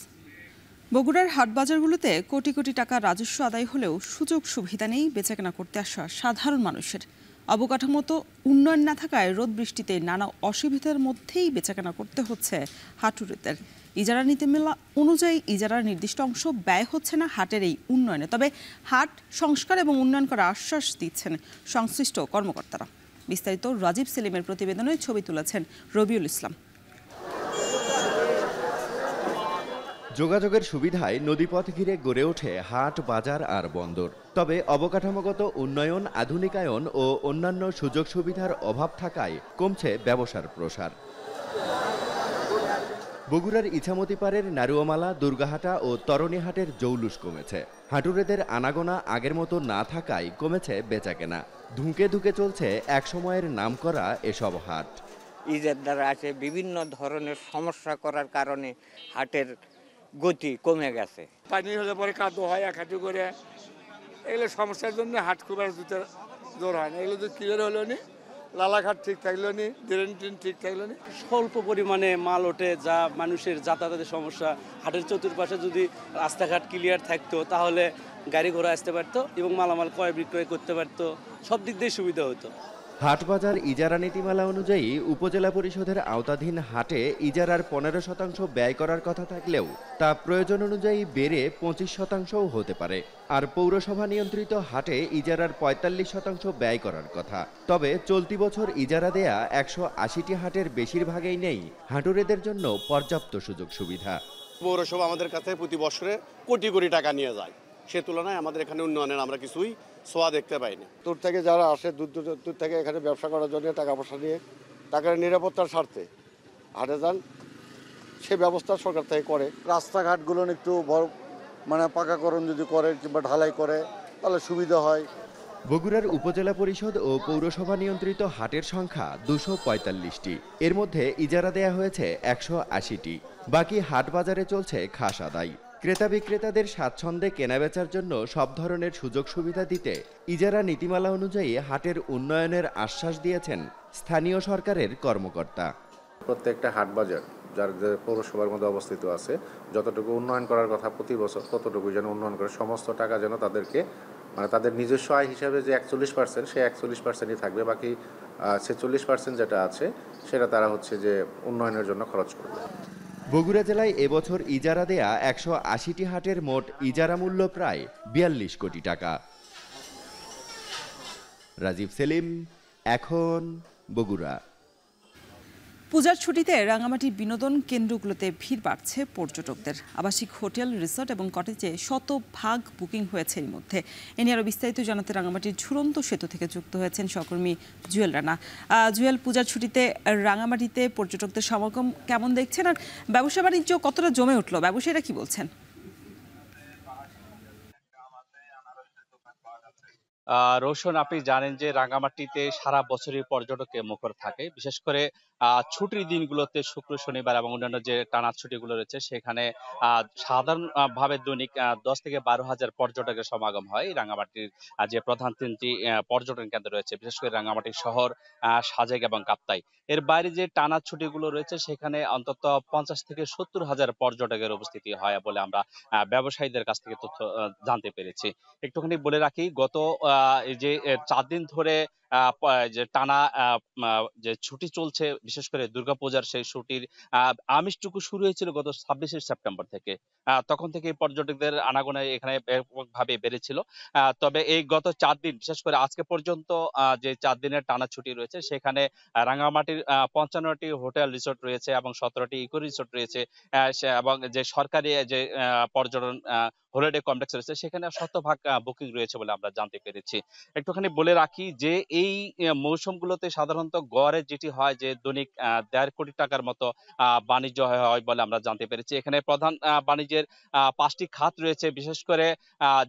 বগুড়ার হাটবাজারগুলোতে কোটি কোটি টাকা রাজস্ব আদায় হলেও সুযোগ সুবিধা নেই বেচাকেনা করতে আসা সাধারণ মানুষের। অবকাঠামোগত উন্নয়ন না থাকায় রোদ বৃষ্টিতে নানা অসুবিধার মধ্যেই বেচাকেনা করতে হচ্ছে হাটুরেদের। ইজারা নীতিমালা অনুযায়ী ইজারার নির্দিষ্ট অংশ ব্যয় হচ্ছে না হাটের এই উন্নয়নে। তবে হাট সংস্কার এবং উন্নয়ন করার আশ্বাস দিচ্ছেন সংশ্লিষ্ট কর্মকর্তারা। বিস্তারিত রাজীব সেলিমের প্রতিবেদনে ছবি তুলেছেন রবিউল ইসলাম। যোগাযোগের সুবিধায় নদীপথ ঘিরে গড়ে ওঠে হাট, বাজার আর বন্দর। তবে অবকাঠামোগত উন্নয়ন, আধুনিকায়ন ও অন্যান্য সুযোগ সুবিধার অভাব থাকায় কমছে ব্যবসার প্রসার। বগুড়ার ইছামতি পাড়ের নারুয়ামালা, দুর্গাহাটা ও তরণীহাটের জৌলুস কমেছে। হাটুরেদের আনাগোনা আগের মতো না থাকায় কমেছে বেচাকেনা। ধুঁকে ধুঁকে চলছে একসময়ের নামকরা এসব হাট। ইজারদার আছে, বিভিন্ন ধরনের সমস্যা করার কারণে হাটের গতি কমে গেছে। পানি হলে পরে কাদো হয় এক হাঁটু করে, এগুলো সমস্যার জন্য হাট খুব আর জোর হয় না। এগুলো তো ক্লিয়ার হলো নি, লালাঘাট ঠিক থাকলো নি, ড্রেন ট্রেন ঠিক থাকলো নি। স্বল্প পরিমাণে মাল ওঠে, যা মানুষের যাতায়াতের সমস্যা। হাটের চতুর্পাশে যদি রাস্তাঘাট ক্লিয়ার থাকতো তাহলে গাড়ি ঘোড়া আসতে পারতো এবং মালামাল ক্রয় বিক্রয় করতে পারতো, সব দিক দিয়ে সুবিধা হতো। হাটবাজার ইজারা নীতিমালা অনুযায়ী উপজেলা পরিষদের আওতাধীন হাটে ইজারার 15% ব্যয় করার কথা থাকলেও তা প্রয়োজন অনুযায়ী বেড়ে 25%ও হতে পারে। আর পৌরসভা নিয়ন্ত্রিত হাটে ইজারার 45% ব্যয় করার কথা। তবে চলতি বছর ইজারা দেয়া 180টি হাটের বেশিরভাগেই নেই হাটুরেদের জন্য পর্যাপ্ত সুযোগ সুবিধা। পৌরসভা আমাদের কাছে প্রতি বছরে কোটি কোটি টাকা নিয়ে যায়, সে তুলনায় আমাদের এখানে উন্নয়নের আমরা কিছুই ছোঁয়া দেখতে পাইনি। দূর থেকে যারা আসে দূর থেকে এখানে ব্যবসা করার জন্য টাকা পয়সা নিয়ে টাকার নিরাপত্তার স্বার্থে হাটে যান, সে ব্যবস্থা সরকার থেকে করে। রাস্তাঘাটগুলো একটু বড় পাকাকরণ যদি করে কিংবা ঢালাই করে তাহলে সুবিধা হয়। বগুড়ার উপজেলা পরিষদ ও পৌরসভা নিয়ন্ত্রিত হাটের সংখ্যা 245টি। এর মধ্যে ইজারা দেয়া হয়েছে 180টি। বাকি হাট বাজারে চলছে খাস আদায়। ক্রেতা বিক্রেতাদের স্বাচ্ছন্দ্যে কেনাবেচার জন্য সব ধরনের সুযোগ সুবিধা দিতে ইজারা নীতিমালা অনুযায়ী হাটের উন্নয়নের আশ্বাস দিয়েছেন স্থানীয় সরকারের কর্মকর্তা। প্রত্যেকটা হাট বাজার যার পৌরসভার মধ্যে অবস্থিত আছে, যতটুকু উন্নয়ন করার কথা প্রতি বছর ততটুকু যেন উন্নয়ন করে, সমস্ত টাকা যেন তাদেরকে তাদের নিজস্ব আয় হিসাবে যে 41% সেই 41%ই থাকবে, বাকি 46% যেটা আছে সেটা তারা যে উন্নয়নের জন্য খরচ করবে। বগুড়া জেলায় এবছর ইজারা দেয়া 180টি হাটের মোট ইজারা মূল্য প্রায় 42 কোটি টাকা। রাজীব সেলিম, এখন বগুড়া। পূজার ছুটিতে রাঙামাটির বিনোদন কেন্দ্রগুলোতে ভিড় বাড়ছে পর্যটকদের। আবাসিক হোটেল, রিসর্ট এবং কটেজে শতভাগ বুকিং হয়েছে এর মধ্যে। এ নিয়ে আরও বিস্তারিত জানাতে রাঙামাটির ঝুলন্ত সেতু থেকে যুক্ত হয়েছেন সহকর্মী জুয়েল রানা। জুয়েল, পূজার ছুটিতে রাঙামাটিতে পর্যটকদের সমাগম কেমন দেখছেন, আর ব্যবসা বাণিজ্য কতটা জমে উঠলো, ব্যবসায়ীরা কি বলছেন? রোশন, আপনি জানেন যে রাঙামাটিতে সারা বছরই পর্যটকে মুখর থাকে। বিশেষ করে ছুটির দিনগুলোতে শুক্র, শনিবার এবং অন্যান্য যে টানা ছুটিগুলো রয়েছে সেখানে সাধারণ ভাবে দৈনিক 10 থেকে 12,000 পর্যটকের সমাগম হয়। রাঙামাটির যে প্রধান 3টি পর্যটন কেন্দ্র রয়েছে, বিশেষ করে রাঙামাটি শহর, সাজেক এবং কাপ্তাই। এর বাইরে যে টানা ছুটিগুলো রয়েছে সেখানে অন্তত 50 থেকে 70,000 পর্যটকের উপস্থিতি হয় বলে আমরা ব্যবসায়ীদের কাছ থেকে তথ্য জানতে পেরেছি। একটুখানি বলে রাখি, গত এই যে 4 দিন ধরে যে টানা যে ছুটি চলছে, বিশেষ করে দুর্গাপূজার সেই ছুটির আমিষটুকু শুরু হয়েছিল গত 26শে সেপ্টেম্বর থেকে। তখন থেকে পর্যটকদের আনাগোনা এখানে ব্যাপকভাবে বেড়েছিল। তবে এই গত 4 দিন, বিশেষ করে আজকে পর্যন্ত যে 4 দিনের টানা ছুটি রয়েছে সেখানে রাঙামাটির 55টি হোটেল রিসোর্ট রয়েছে এবং 17টি ইকো রিসোর্ট রয়েছে এবং যে সরকারি যে পর্যটন হলিডে কমপ্লেক্স রয়েছে সেখানে 100% বুকিং রয়েছে বলে আমরা জানতে পেরেছি। একটুখানি বলে রাখি যে এই মৌসুমগুলোতে সাধারণত গড়ে যেটি হয় যে দৈনিক 1.5 কোটি টাকার মতো বাণিজ্য হয় বলে আমরা জানতে পেরেছি। এখানে প্রধান বাণিজ্যের 5টি খাত রয়েছে, বিশেষ করে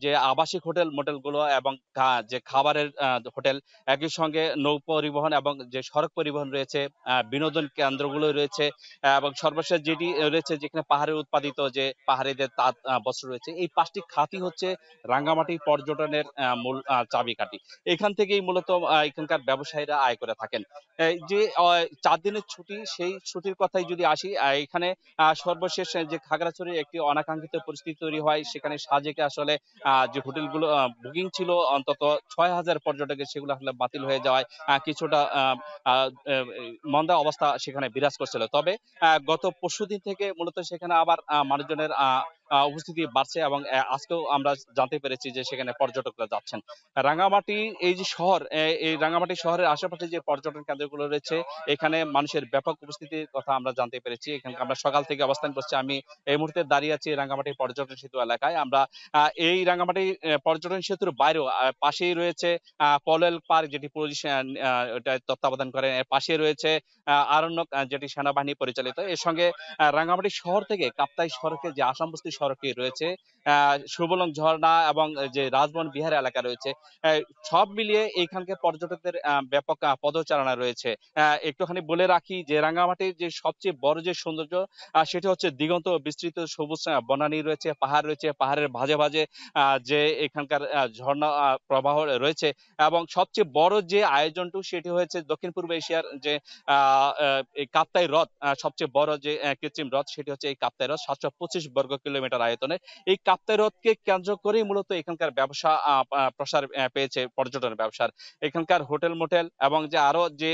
যে আবাসিক হোটেল মোটেলগুলো এবং যে খাবারের হোটেল, একই সঙ্গে নৌ পরিবহন এবং যে সড়ক পরিবহন রয়েছে, বিনোদন কেন্দ্রগুলো রয়েছে এবং সর্বশেষ যেটি রয়েছে যেখানে পাহাড়ের উৎপাদিত যে পাহাড়িদের তাঁত বস্ত্র রয়েছে। এই 5টি খাতই হচ্ছে রাঙ্গামাটি পর্যটনের মূল চাবিকাঠি। এখান থেকেই মূলত এখানকার ব্যবসায়ীরা আয় করে থাকেন। এই যে 4 দিনের ছুটি, সেই ছুটির কথাই যদি আসি, এখানে সর্বশেষ যে খাগড়াছড়ির একটি অনাকাঙ্ক্ষিত পরিস্থিতি তৈরি হয়। সেখানে সাজেকে আসলে যে হোটেলগুলো বুকিং ছিল অন্তত 6,000 পর্যটকের, সেগুলো আসলে বাতিল হয়ে যাওয়ায় কিছুটা মন্দা অবস্থা সেখানে বিরাজ করছিল। তবে গত পরশুদিন থেকে মূলত সেখানে আবার মানুষজনের উপস্থিতি বাড়ছে এবং আজকেও আমরা জানতে পেরেছি যে সেখানে পর্যটকরা যাচ্ছেন। রাঙ্গামাটি এই যে শহর, এই রাঙ্গামাটি শহরের আশেপাশে যে পর্যটন কেন্দ্রগুলো রয়েছে এখানে মানুষের ব্যাপক উপস্থিতির কথা আমরা জানতে পেরেছি। এখানে আমরা সকাল থেকে অবস্থান করছি। আমি এই মুহূর্তে দাঁড়িয়ে আছি রাঙ্গামাটি পর্যটন সেতু এলাকায়। আমরা এই রাঙ্গামাটি পর্যটন সেতুর বাইরেও পাশেই রয়েছে পলওয়েল পার্ক, যেটি পুলিশ তত্ত্বাবধান করেন। এর পাশে রয়েছে আরণ্যক, যেটি সেনাবাহিনী পরিচালিত। এর সঙ্গে রাঙ্গামাটি শহর থেকে কাপ্তাই সড়কে যে আসাম বস্তি সড়কটি রয়েছে, সুবলং ঝর্ণা এবং যে রাজবন বিহার এলাকা রয়েছে, সব মিলিয়ে এইখানকার পর্যটকদের ব্যাপক পদচারণা রয়েছে। একটুখানি বলে রাখি যে রাঙ্গামাটির যে সবচেয়ে বড় যে সৌন্দর্য সেটা হচ্ছে দিগন্ত বিস্তৃত সবুজ বনানী রয়েছে, পাহাড় রয়েছে, পাহাড়ের ভাঁজে ভাঁজে যে এখানকার ঝর্ণা প্রবাহ রয়েছে এবং সবচেয়ে বড় যে আয়োজনটু সেটি হয়েছে দক্ষিণ পূর্ব এশিয়ার যে কাপ্তাই হ্রদ, সবচেয়ে বড় যে কৃত্রিম হ্রদ সেটি হচ্ছে এই কাপ্তাই হ্রদ, 725 বর্গ কিলোমিটার আয়তনে। এই কাপ্তাই হ্রদকে কেন্দ্র করেই মূলত এখানকার ব্যবসা প্রসার পেয়েছে, পর্যটনের ব্যবসার। এখানকার হোটেল মোটেল এবং যে আরো যে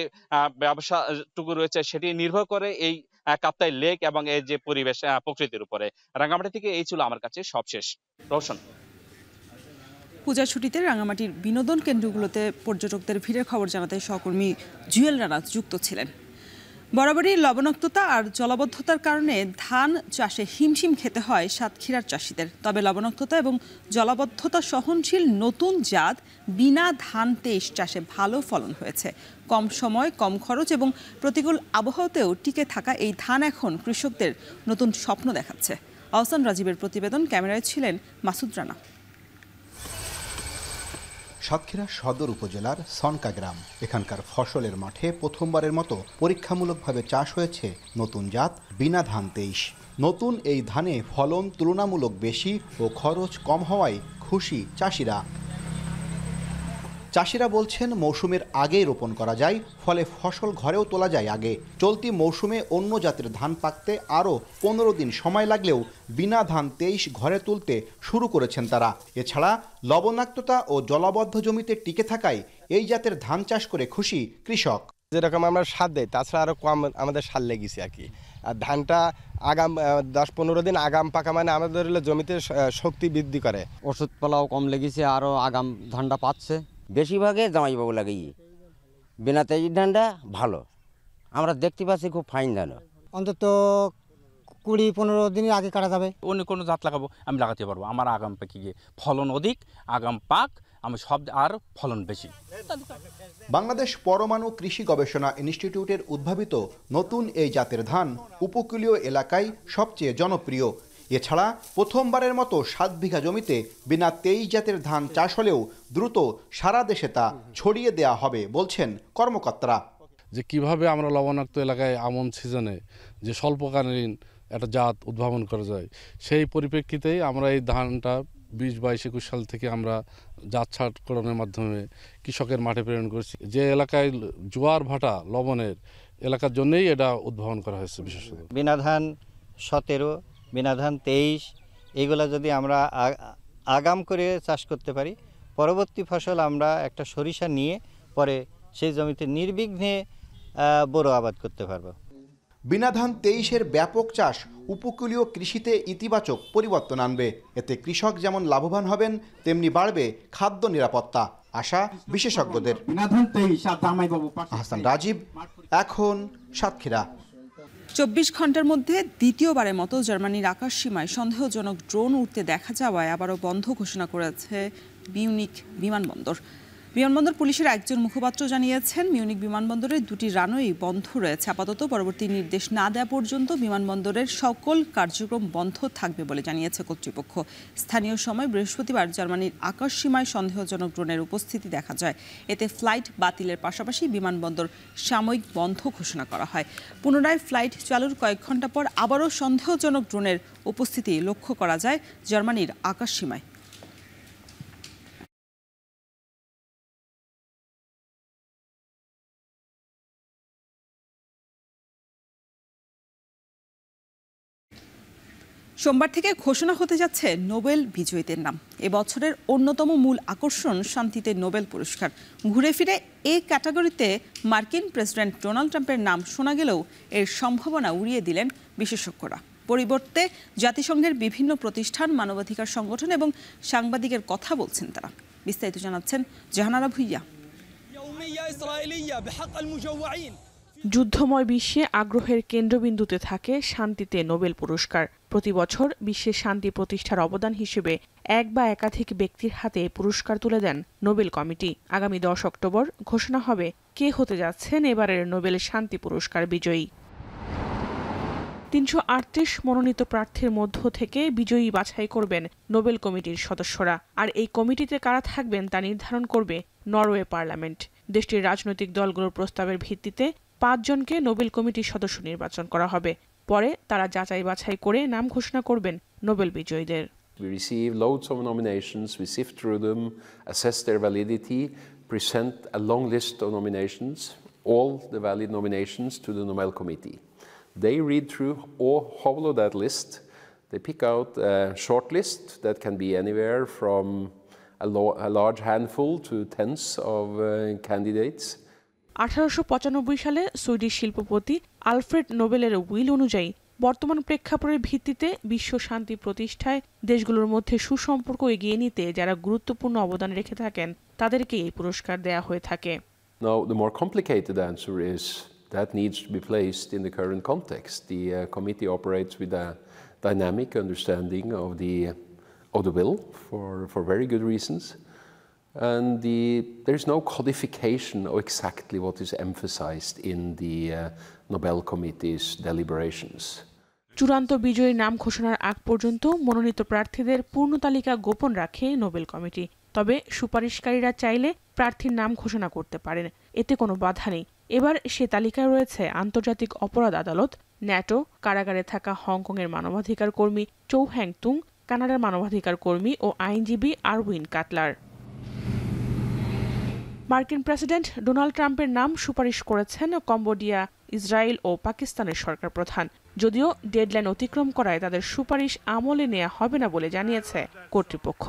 ব্যবসাটুকু রয়েছে সেটি নির্ভর করে এই কাপ্তাই লেক এবং এই যে পরিবেশ প্রকৃতির উপরে। রাঙ্গামাটি থেকে এই ছিল আমার কাছে সবশেষ। রোশন। পূজা ছুটিতে রাঙামাটির বিনোদন কেন্দ্রগুলোতে পর্যটকদের ভিড়ের খবর জানাতে সহকর্মী জুয়েল রানা যুক্ত ছিলেন। বরাবরই লবণাক্ততা আর জলাবদ্ধতার কারণে ধান চাষে হিমশিম খেতে হয় সাতক্ষীরার চাষিদের। তবে লবণাক্ততা এবং জলাবদ্ধতা সহনশীল নতুন জাত বিনা ধান 23 চাষে ভালো ফলন হয়েছে। কম সময়, কম খরচ এবং প্রতিকূল আবহাওয়াতেও টিকে থাকা এই ধান এখন কৃষকদের নতুন স্বপ্ন দেখাচ্ছে। আহসান রাজীবের প্রতিবেদন, ক্যামেরায় ছিলেন মাসুদ রানা। সাতক্ষীরা সদর উপজেলার সনকা গ্রাম, এখানকার ফসলের মাঠে প্রথমবারের মতো পরীক্ষামূলকভাবে চাষ হয়েছে নতুন জাত বিনা ধান 23। নতুন এই ধানে ফলন তুলনামূলক বেশি ও খরচ কম হওয়ায় খুশি চাষিরা। চাষিরা বলছেন মৌসুমের আগেই রোপণ করা যায়, ফলে ফসল ঘরেও তোলা যায় আগে। চলতি মৌসুমে অন্য জাতের ধান পাকতে আরও 15 দিন সময় লাগলেও বিনা ধান 23 ঘরে তুলতে শুরু করেছেন তারা। এছাড়া লবণাক্ততা ও জলাবদ্ধ জমিতে টিকে থাকায় এই জাতের ধান চাষ করে খুশি কৃষক। যেরকম আমরা সার দেয় তাছাড়া আরও কম আমাদের সার লেগেছে আর কি। আর ধানটা আগাম 10-15 দিন আগাম পাকা মানে আমাদের জমিতে শক্তি বৃদ্ধি করে। ওষুধ পালাও কম লেগেছে, আরও আগাম ধানটা পাচ্ছে। বেশিরভাগে জামাইবাবু লাগাই বিনা 23 ধানটা ভালো, আমরা দেখতে পাচ্ছি খুব ফাইন ধান। অন্তত 20-15 দিনের আগে কাটা যাবে। অন্য কোনো জাত লাগাবো আমি লাগাতে পারবো, আমার আগাম পাকি গিয়ে ফলন অধিক, আগাম পাক আমি সব আর ফলন বেশি। বাংলাদেশ পরমাণু কৃষি গবেষণা ইনস্টিটিউটের উদ্ভাবিত নতুন এই জাতের ধান উপকূলীয় এলাকায় সবচেয়ে জনপ্রিয়। এছাড়া প্রথমবারের মতো 7 বিঘা জমিতে বিনা 23 জাতের ধান চাষ হলেও দ্রুত সারা দেশে তা ছড়িয়ে দেওয়া হবে বলছেন কর্মকর্তারা। যে কিভাবে আমরা লবণাক্ত এলাকায় আমন সিজনে যে স্বল্পকালীন একটা জাত উদ্ভাবন করা যায়, সেই পরিপ্রেক্ষিতেই আমরা এই ধানটা 20, 22, 21 সাল থেকে আমরা জাত ছাঁটকরণের মাধ্যমে কৃষকের মাঠে প্রেরণ করছি। যে এলাকায় জোয়ার ভাটা লবণের এলাকার জন্যই এটা উদ্ভাবন করা হয়েছে। বিশেষত বিনা ধান 17, বিনা ধান 23 এইগুলা যদি আমরা আগাম করে চাষ করতে পারি, পরবর্তী ফসল আমরা একটা সরিষা নিয়ে পরে সেই জমিতে নির্বিঘ্নে বড় আবাদ করতে পারবো। বিনা ধান 23-এর ব্যাপক চাষ উপকূলীয় কৃষিতে ইতিবাচক পরিবর্তন আনবে। এতে কৃষক যেমন লাভবান হবেন, তেমনি বাড়বে খাদ্য নিরাপত্তা, আশা বিশেষজ্ঞদের। হাসান রাজীব, এখন সাতক্ষীরা। 24 ঘন্টার মধ্যে দ্বিতীয়বারের মতো জার্মানির আকাশ সীমায় সন্দেহজনক ড্রোন উঠতে দেখা যাওয়ায় আবারও বন্ধ ঘোষণা করেছে মিউনিখ বিমানবন্দর। বিমানবন্দর পুলিশের একজন মুখপাত্র জানিয়েছেন, মিউনিখ বিমানবন্দরের 2টি রানওয়ে বন্ধ রয়েছে। আপাতত পরবর্তী নির্দেশ না দেওয়া পর্যন্ত বিমানবন্দরের সকল কার্যক্রম বন্ধ থাকবে বলে জানিয়েছে কর্তৃপক্ষ। স্থানীয় সময় বৃহস্পতিবার জার্মানির আকাশ সীমায় সন্দেহজনক ড্রোনের উপস্থিতি দেখা যায়। এতে ফ্লাইট বাতিলের পাশাপাশি বিমানবন্দর সাময়িক বন্ধ ঘোষণা করা হয়। পুনরায় ফ্লাইট চালুর কয়েক ঘন্টা পর আবারও সন্দেহজনক ড্রোনের উপস্থিতি লক্ষ্য করা যায় জার্মানির আকাশ সীমায়। সোমবার থেকে ঘোষণা হতে যাচ্ছে নোবেল বিজয়ীদের নাম। এবছরের অন্যতম মূল আকর্ষণ শান্তিতে নোবেল পুরস্কার। ঘুরে ফিরে এই ক্যাটাগরিতে মার্কিন প্রেসিডেন্ট ডোনাল্ড ট্রাম্পের নাম শোনা গেলেও এর সম্ভাবনা উড়িয়ে দিলেন বিশেষজ্ঞরা। পরিবর্তে জাতিসংঘের বিভিন্ন প্রতিষ্ঠান, মানবাধিকার সংগঠন এবং সাংবাদিকের কথা বলছেন তারা। বিস্তারিত জানাচ্ছেন জাহানারা ভুইয়া। যুদ্ধময় বিশ্বে আগ্রহের কেন্দ্রবিন্দুতে থাকে শান্তিতে নোবেল পুরস্কার। প্রতি বছর বিশ্বে শান্তি প্রতিষ্ঠার অবদান হিসেবে এক বা একাধিক ব্যক্তির হাতে পুরস্কার তুলে দেন নোবেল কমিটি। আগামী 10 অক্টোবর ঘোষণা হবে কে হতে যাচ্ছেন এবারের নোবেল শান্তি পুরস্কার বিজয়ী। 338 মনোনীত প্রার্থীর মধ্য থেকে বিজয়ী বাছাই করবেন নোবেল কমিটির সদস্যরা। আর এই কমিটিতে কারা থাকবেন তা নির্ধারণ করবে নরওয়ে পার্লামেন্ট। দেশটির রাজনৈতিক দলগুলোর প্রস্তাবের ভিত্তিতে 5 জনকে নোবেল কমিটির সদস্য নির্বাচন করা হবে। পরে তারা যাচাই বাছাই করে নাম ঘোষণা করবেন নোবেল বিজয়ীদের। We receive loads of nominations, we sift through them, assess their validity, present a long list of nominations, all the valid nominations to the Nobel Committee. They read through all of that list. They pick out a short list that can be anywhere from a large handful to tens of candidates. 1895 সালে সুইডিশ শিল্পপতি আলফ্রেড নোবেলের উইল অনুযায়ী বর্তমান প্রেক্ষাপটের ভিত্তিতে বিশ্ব শান্তি প্রতিষ্ঠায় দেশগুলোর মধ্যে সুসম্পর্ক এগিয়ে নিতে যারা গুরুত্বপূর্ণ অবদান রেখে থাকেন তাদেরকে এই পুরস্কার দেয়া হয়ে থাকে। Now, the more complicated answer is that needs to be placed in the current context. The committee operates with a dynamic understanding of the bill for very good reasons. And there is no codification of exactly what is emphasized in the Nobel Committee's deliberations. চূড়ান্ত বিজয়ীর নাম ঘোষণার আগ পর্যন্ত মনোনীত প্রার্থীদের পূর্ণ তালিকা গোপন রাখে নোবেল কমিটি। তবে সুপারিশকারীরা চাইলে প্রার্থীর নাম ঘোষণা করতে পারেন, এতে কোনো বাধা নেই। এবার সে তালিকায় রয়েছে আন্তর্জাতিক অপরাধ আদালত, ন্যাটো, কারাগারে থাকা হংকংয়ের মানবাধিকার কর্মী চৌ হ্যাং তুং, কানাডার মানবাধিকার কর্মী ও আইনজীবী আরউইন কাটলার। মার্কিন প্রেসিডেন্ট ডোনাল্ড ট্রাম্পের নাম সুপারিশ করেছেন কম্বোডিয়া, ইসরায়েল ও পাকিস্তানের সরকার প্রধান। যদিও ডেডলাইন অতিক্রম করায় তাদের সুপারিশ আমলে নেওয়া হবে না বলে জানিয়েছে কর্তৃপক্ষ।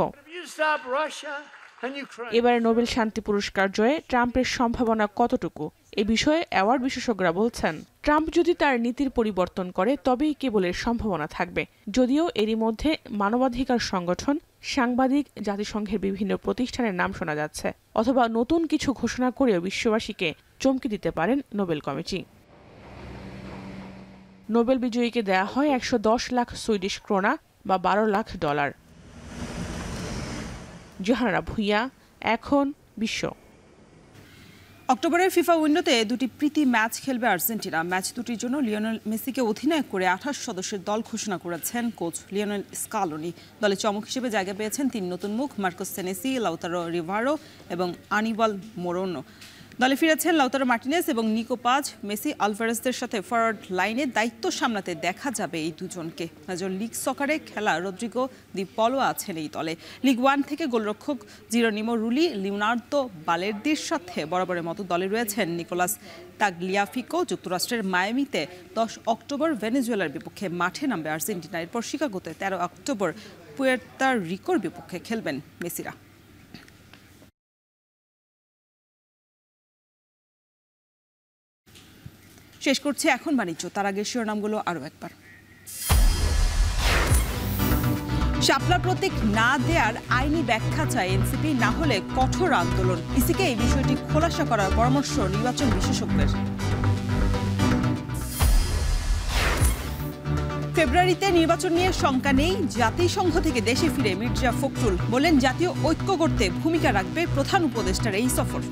এবারে নোবেল শান্তি পুরস্কার জয়ে ট্রাম্পের সম্ভাবনা কতটুকু, এ বিষয়ে অ্যাওয়ার্ড বিশেষজ্ঞরা বলছেন, ট্রাম্প যদি তার নীতির পরিবর্তন করে তবেই কেবল এর সম্ভাবনা থাকবে। যদিও এরই মধ্যে মানবাধিকার সংগঠন, সাংবাদিক, জাতিসংঘের বিভিন্ন প্রতিষ্ঠানের নাম শোনা যাচ্ছে, অথবা নতুন কিছু ঘোষণা করেও বিশ্ববাসীকে চমকে দিতে পারেন নোবেল কমিটি। নোবেল বিজয়ীকে দেয়া হয় 110 লাখ সুইডিশ ক্রোনা বা $12 লাখ। জাহানারা ভুইয়া, এখন বিশ্ব। অক্টোবরের ফিফা উইন্ডোতে দুটি প্রীতি ম্যাচ খেলবে আর্জেন্টিনা। ম্যাচ দুটির জন্য লিওনেল মেসিকে অধিনায়ক করে 28 সদস্যের দল ঘোষণা করেছেন কোচ লিওনেল স্কালোনি। দলে চমক হিসেবে জায়গা পেয়েছেন 3 নতুন মুখ, মার্কোস সেনেসি, লাউতারো রিভারো এবং আনিবাল মোরোনো। দলে ফিরেছেন লাউতারো মার্টিনেজ এবং নিকো পাজ। মেসি আলভারেজদের সাথে ফরওয়ার্ড লাইনে দায়িত্ব সামলাতে দেখা যাবে এই দুজনকে। মেজর লিগ সকারে খেলা রদ্রিগো দি পলো আছেন এই দলে। লিগ 1 থেকে গোলরক্ষক জিরোনিমো রুলি, লিওনার্দো বালের্দির সাথে বরাবরের মতো দলে রয়েছেন নিকোলাস তাগলিয়াফিকো। যুক্তরাষ্ট্রের মায়ামিতে 10 অক্টোবর ভেনেজুয়েলার বিপক্ষে মাঠে নামবে আর্জেন্টিনা। এরপর শিকাগোতে 13 অক্টোবর পুয়ের্তো রিকোর বিপক্ষে খেলবেন মেসিরা। শেষ করছে এখন বাণিজ্য, তার আগে শিরোনামগুলো আরও একবার। শাপলা প্রতীক না দেওয়ার আইনি ব্যাখ্যা চায় এনসিপি, না হলে কঠোর আন্দোলন। ইসিকে এই বিষয়টি খোলাসা করার পরামর্শ নির্বাচন বিশেষজ্ঞের। ফেব্রুয়ারিতে নির্বাচন নিয়ে শঙ্কা নেই, জাতিসংঘ থেকে দেশে ফিরে মির্জা ফখরুল বলেন জাতীয় ঐক্য করতে ভূমিকা রাখবে প্রধান উপদেষ্টার এই সফর।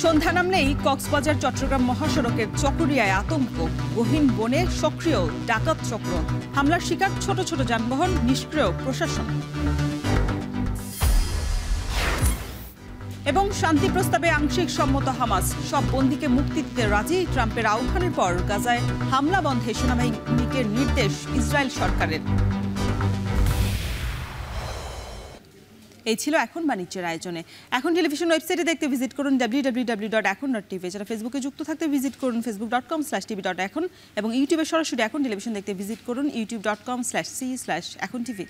সন্ধ্যা নামলেই কক্সবাজার চট্টগ্রাম মহাসড়কের চকরিয়ায় আতঙ্ক, গহীন বনে সক্রিয় ডাকাত চক্র, হামলার শিকার ছোট ছোট যানবাহন, নিষ্ক্রিয় প্রশাসন। এবং শান্তি প্রস্তাবে আংশিক সম্মত হামাস, সব বন্দীকে মুক্তি দিতে রাজি। ট্রাম্পের আহ্বানের পর গাজায় হামলা বন্ধে সেনাবাহিনীকে নির্দেশ ইসরায়েল সরকারের। এই ছিল এখন বাণিজ্যের আয়োজনে। এখন টেলিভিশন ওয়েবসাইটে দেখতে ভিজিট করুন www.ekon.tv। যারা ফেসবুকে যুক্ত থাকতে ভিজিট করুন facebook.com/tv.ekon এবং ইউটিউবে সরাসরি এখন টেলিভিশন দেখতে ভিজিট করুন youtube.com/c/ekontv।